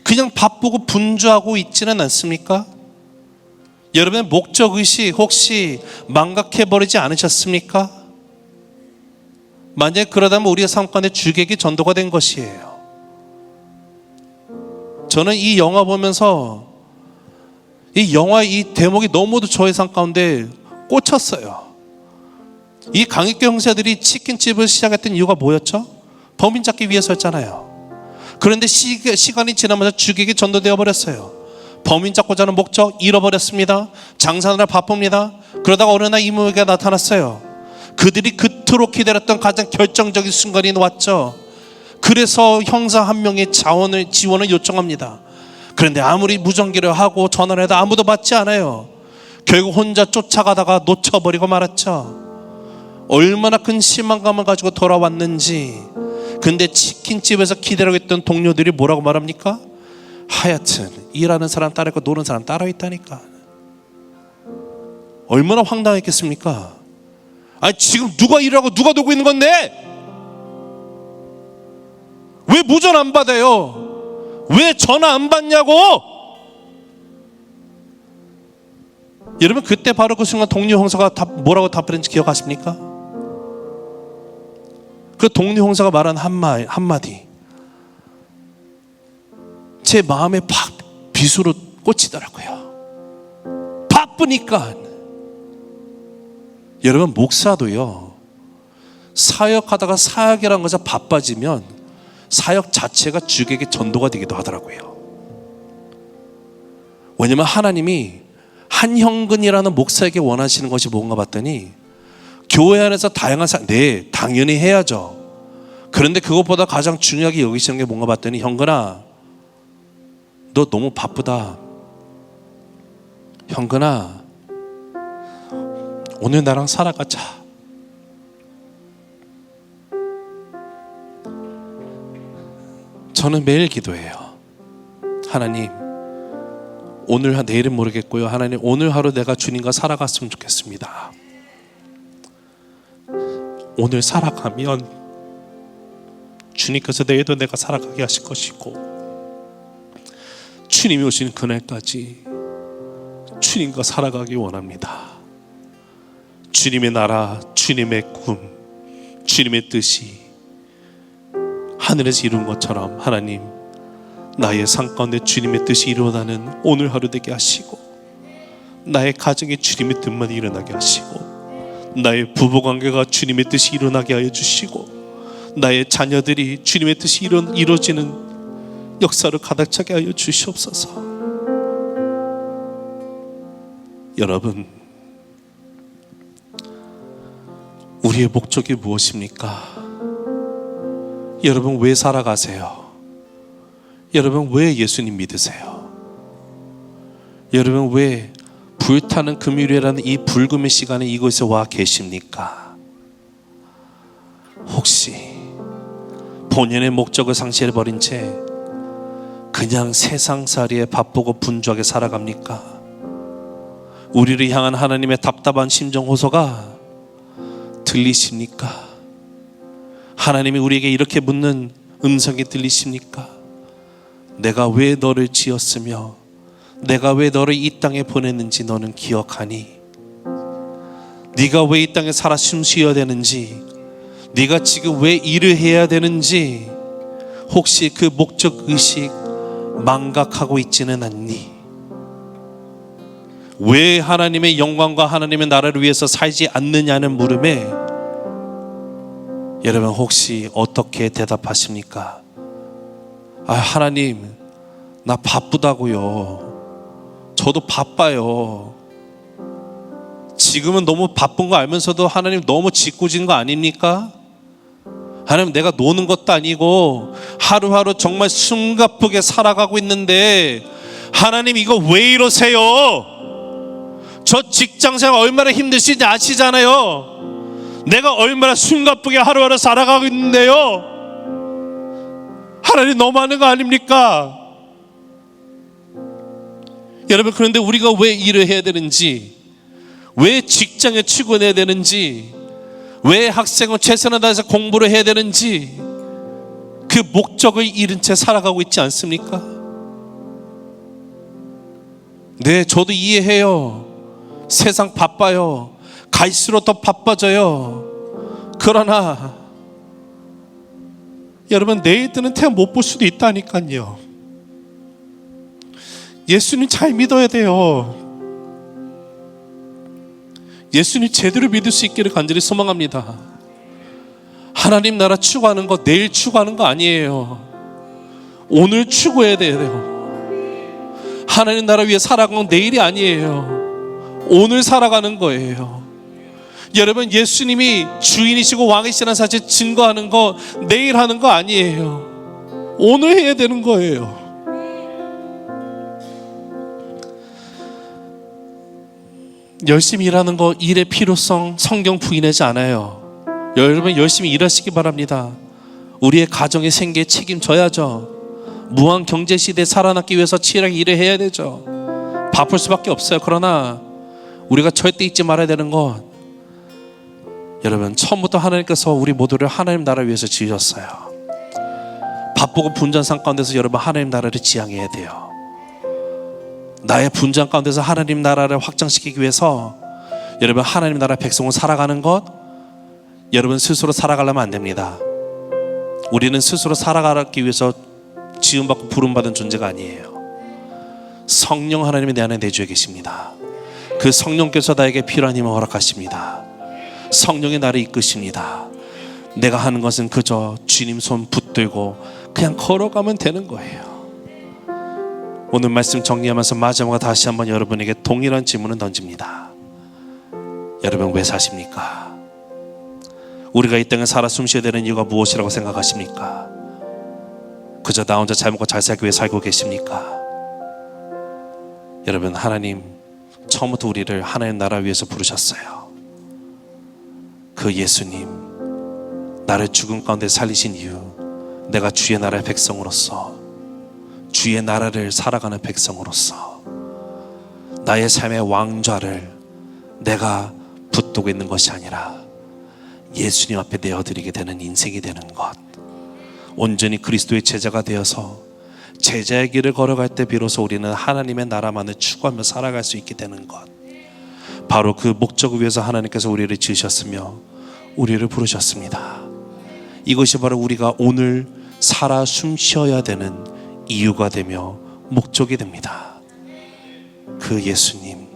그냥 바쁘고 분주하고 있지는 않습니까? 여러분의 목적의식 혹시 망각해버리지 않으셨습니까? 만약에 그러다면 우리의 삶 가운데 주객이 전도가 된 것이에요. 저는 이 영화 보면서 이 영화 이 대목이 너무도 저의 삶 가운데 꽂혔어요. 이 강익교 형제들이 치킨집을 시작했던 이유가 뭐였죠? 범인 잡기 위해서였잖아요. 그런데 시간이 지나면서 주객이 전도되어 버렸어요. 범인 잡고자 하는 목적 잃어버렸습니다. 장사하느라 바쁩니다. 그러다가 어느 날 이모에게 나타났어요. 그들이 그토록 기다렸던 가장 결정적인 순간이 왔죠. 그래서 형사 한 명의 지원을 요청합니다. 그런데 아무리 무전기를 하고 전화를 해도 아무도 받지 않아요. 결국 혼자 쫓아가다가 놓쳐버리고 말았죠. 얼마나 큰 실망감을 가지고 돌아왔는지. 근데 치킨집에서 기다리고 있던 동료들이 뭐라고 말합니까? 하여튼 일하는 사람 따라 있고 노는 사람 따라 있다니까. 얼마나 황당했겠습니까? 아니 지금 누가 일하고 누가 놀고 있는 건데 왜 무전 안 받아요? 왜 전화 안 받냐고? 여러분 그때 바로 그 순간 동료 형사가 뭐라고 답했는지 기억하십니까? 그 동료 형사가 말한 한마디 제 마음에 팍 비수로 꽂히더라고요. 바쁘니까. 여러분 목사도요 사역하다가 사역이라는 것에 바빠지면 사역 자체가 주객의 전도가 되기도 하더라고요. 왜냐면 하나님이 한형근이라는 목사에게 원하시는 것이 뭔가 봤더니 교회 안에서 다양한 네 당연히 해야죠. 그런데 그것보다 가장 중요하게 여기시는 게 뭔가 봤더니 형근아 너 너무 바쁘다. 형근아 오늘 나랑 살아가자. 저는 매일 기도해요. 하나님 오늘 내일은 모르겠고요. 하나님 오늘 하루 내가 주님과 살아갔으면 좋겠습니다. 오늘 살아가면 주님께서 내일도 내가 살아가게 하실 것이고 주님이 오시는 그날까지 주님과 살아가기 원합니다. 주님의 나라, 주님의 꿈, 주님의 뜻이 하늘에서 이룬 것처럼 하나님, 나의 삶 가운데 주님의 뜻이 일어나는 오늘 하루 되게 하시고, 나의 가정에 주님의 뜻만 일어나게 하시고, 나의 부부관계가 주님의 뜻이 일어나게 하여 주시고, 나의 자녀들이 주님의 뜻이 이루어지는 역사를 가득 차게 하여 주시옵소서. 여러분, 우리의 목적이 무엇입니까? 여러분 왜 살아가세요? 여러분 왜 예수님 믿으세요? 여러분 왜 불타는 금요일이라는 이 불금의 시간에 이곳에 와 계십니까? 혹시 본연의 목적을 상실해버린 채 그냥 세상살이에 바쁘고 분주하게 살아갑니까? 우리를 향한 하나님의 답답한 심정 호소가 들리십니까? 하나님이 우리에게 이렇게 묻는 음성이 들리십니까? 내가 왜 너를 지었으며 내가 왜 너를 이 땅에 보냈는지 너는 기억하니? 네가 왜 이 땅에 살아 숨쉬어야 되는지, 네가 지금 왜 일을 해야 되는지 혹시 그 목적의식 망각하고 있지는 않니? 왜 하나님의 영광과 하나님의 나라를 위해서 살지 않느냐는 물음에 여러분 혹시 어떻게 대답하십니까? 하나님, 나 바쁘다고요. 저도 바빠요. 지금은 너무 바쁜 거 알면서도 하나님 너무 짓궂은 거 아닙니까? 하나님, 내가 노는 것도 아니고 하루하루 정말 숨가쁘게 살아가고 있는데 하나님 이거 왜 이러세요? 저 직장생활 얼마나 힘드신지 아시잖아요. 내가 얼마나 숨가쁘게 하루하루 살아가고 있는데요. 하나님 너무하는 거 아닙니까? 여러분, 그런데 우리가 왜 일을 해야 되는지, 왜 직장에 출근해야 되는지, 왜 학생은 최선을 다해서 공부를 해야 되는지 그 목적을 잃은 채 살아가고 있지 않습니까? 네, 저도 이해해요. 세상 바빠요. 갈수록 더 바빠져요. 그러나 여러분, 내일 뜨는 태양 못 볼 수도 있다니까요. 예수님 잘 믿어야 돼요. 예수님 제대로 믿을 수 있기를 간절히 소망합니다. 하나님 나라 추구하는 거 내일 추구하는 거 아니에요. 오늘 추구해야 돼요. 하나님 나라 위해 살아가는 건 내일이 아니에요. 오늘 살아가는 거예요. 여러분, 예수님이 주인이시고 왕이시라는 사실 증거하는 거 내일 하는 거 아니에요. 오늘 해야 되는 거예요. 열심히 일하는 거 일의 필요성 성경 부인하지 않아요. 여러분 열심히 일하시기 바랍니다. 우리의 가정의 생계에 책임져야죠. 무한 경제 시대에 살아남기 위해서 치열하게 일을 해야 되죠. 바쁠 수밖에 없어요. 그러나 우리가 절대 잊지 말아야 되는 건, 여러분 처음부터 하나님께서 우리 모두를 하나님 나라를 위해서 지으셨어요. 바쁘고 분주한 삶 가운데서 여러분 하나님 나라를 지향해야 돼요. 나의 분주한 가운데서 하나님 나라를 확장시키기 위해서 여러분 하나님 나라 백성으로 살아가는 것, 여러분 스스로 살아가려면 안 됩니다. 우리는 스스로 살아가기 위해서 지음받고 부름받은 존재가 아니에요. 성령 하나님이 내 안에 내주에 계십니다. 그 성령께서 나에게 필요한 힘을 허락하십니다. 성령이 나를 이끄십니다. 내가 하는 것은 그저 주님 손 붙들고 그냥 걸어가면 되는 거예요. 오늘 말씀 정리하면서 마지막으로 다시 한번 여러분에게 동일한 질문을 던집니다. 여러분 왜 사십니까? 우리가 이 땅에 살아 숨쉬어야 되는 이유가 무엇이라고 생각하십니까? 그저 나 혼자 잘 먹고 잘 살기 위해 살고 계십니까? 여러분, 하나님 처음부터 우리를 하나님 나라 위해서 부르셨어요. 그 예수님, 나를 죽음 가운데 살리신 이유, 내가 주의 나라의 백성으로서, 주의 나라를 살아가는 백성으로서 나의 삶의 왕좌를 내가 붙들고 있는 것이 아니라 예수님 앞에 내어드리게 되는 인생이 되는 것, 온전히 그리스도의 제자가 되어서 제자의 길을 걸어갈 때 비로소 우리는 하나님의 나라만을 추구하며 살아갈 수 있게 되는 것, 바로 그 목적을 위해서 하나님께서 우리를 지으셨으며 우리를 부르셨습니다. 이것이 바로 우리가 오늘 살아 숨쉬어야 되는 이유가 되며 목적이 됩니다. 그 예수님,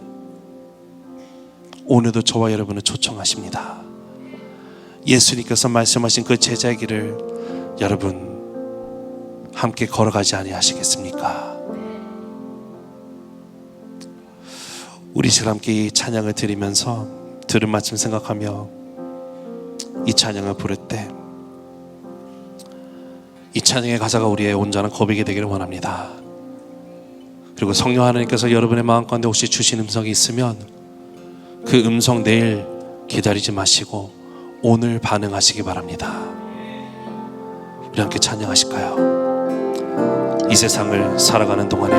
오늘도 저와 여러분을 초청하십니다. 예수님께서 말씀하신 그 제자의 길을 여러분 함께 걸어가지 아니하시겠습니까? 우리 지금 함께 이 찬양을 드리면서 들은 말씀 생각하며 이 찬양을 부를 때 이 찬양의 가사가 우리의 온전한 고백이 되기를 원합니다. 그리고 성령 하나님께서 여러분의 마음 가운데 혹시 주신 음성이 있으면 그 음성 내일 기다리지 마시고 오늘 반응하시기 바랍니다. 우리 함께 찬양하실까요? 이 세상을 살아가는 동안에,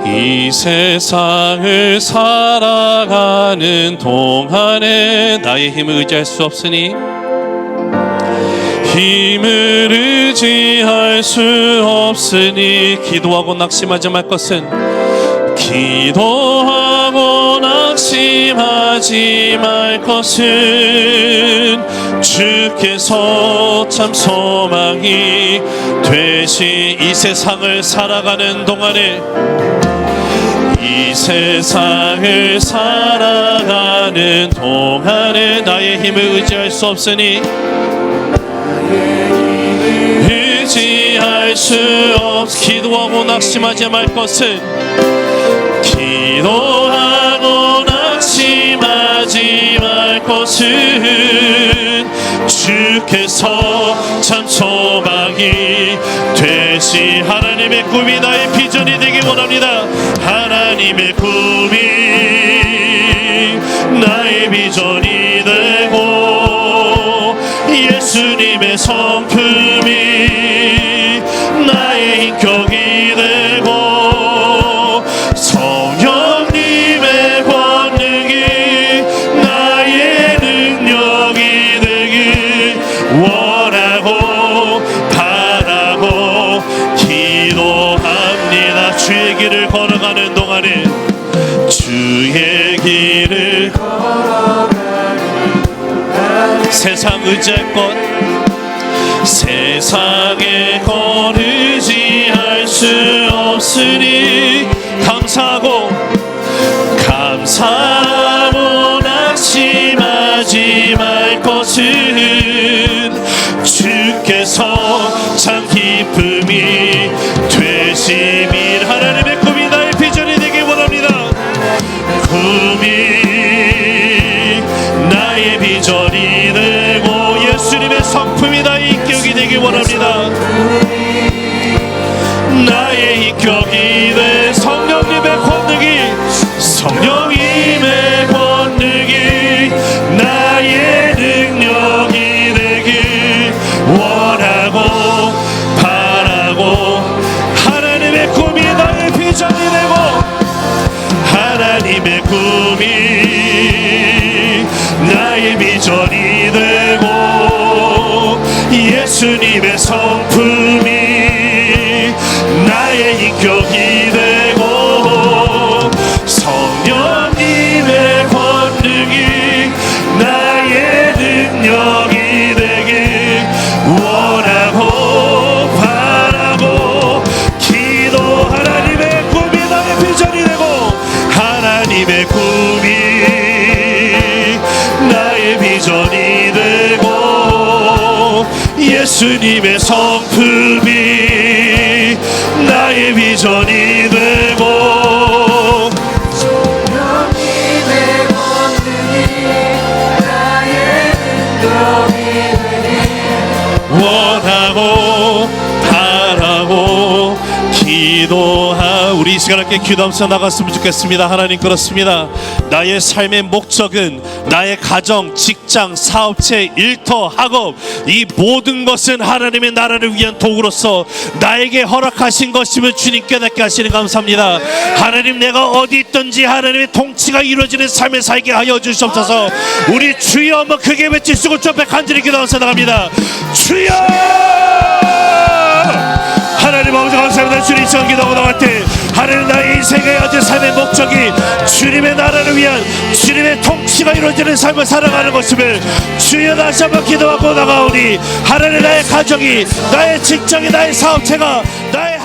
이 세상을 살아가는 동안에 나의 힘을 의지할 수 없으니, 힘을 의지할 수 없으니 기도하고 낙심하지 말 것은, 기도하고 낙심하지 말 것은 주께서 참 소망이 되시. 이 세상을 살아가는 동안에, 이 세상을 살아가는 동안에 나의 힘을 의지할 수 없으니, 의지할 수 없. 기도하고 낙심하지 말 것은, 기도하고 낙심하지 말 것은 주께서 참 소망이 되시. 하나님의 꿈이 나의 비전이 되기 원합니다. 하나님의 꿈이 나의 비전이 되고, 예수님의 성품이 나의 인격이 되고, 성령님의 권능이 나의 능력이 되길 원하고 바라고 기도합니다. 주의 길을 걸어가는 동안에, 주의 길을 세상 의지할 것, 세상에 것 의지할 수 없으니, 감사하고 낙심하지 말 것은 주께서 참 기쁨이 되시밀. 하나님의 꿈이 나의 비전이 되길 원합니다. 꿈이 나의 비전이 되고, 예수님의 성품이 나의 인격이 되길 원합니다. 나의 인격이 돼. 성령님의 권능이, 성령님의 권능이 나의 능력이 되길 원하고 바라고, 하나님의 꿈이 나의 비전이 되고, 하나님의 꿈이 나의 비전이 되고, 예수님의 성품이 나의 인격이 되고, 성령님의 권능이 나의 능력이 되길 원하고 바라고 기도. 하나님의 꿈이 나의 비전이 되고, 하나님의 꿈이 나의 비전이 되고, 예수님의 성품이 나의 비전이 되고, 성령님의 권능이 나의 능력이 되길 원하고 바라고 기도하. 우리 이 시간 함께 기도하면서 나갔으면 좋겠습니다. 하나님, 그렇습니다. 나의 삶의 목적은 나의 가정, 직장, 사업체, 일터, 학업, 이 모든 것은 하나님의 나라를 위한 도구로서 나에게 허락하신 것임을 주님 깨닫게 하시는 감사합니다. 하나님, 내가 어디 있든지 하나님의 통치가 이루어지는 삶을 살게 하여 주시옵소서. 우리 주여 한번 크게 외치시고 좀 간절히 기도하면서 나갑니다. 주여! 하나님 하나님 아버지 감사합니다. 주님 시간 기도하고 나갈 때 하나님 나의 인생의 어제 삶의 목적이 주님의 나라를 위한 주님의 통치가 이루어지는 삶을 살아가는 것임을 주여 다시 한번 기도하고 나가오니 하나님 나의 가정이 나의 직장이 나의 사업체가 나의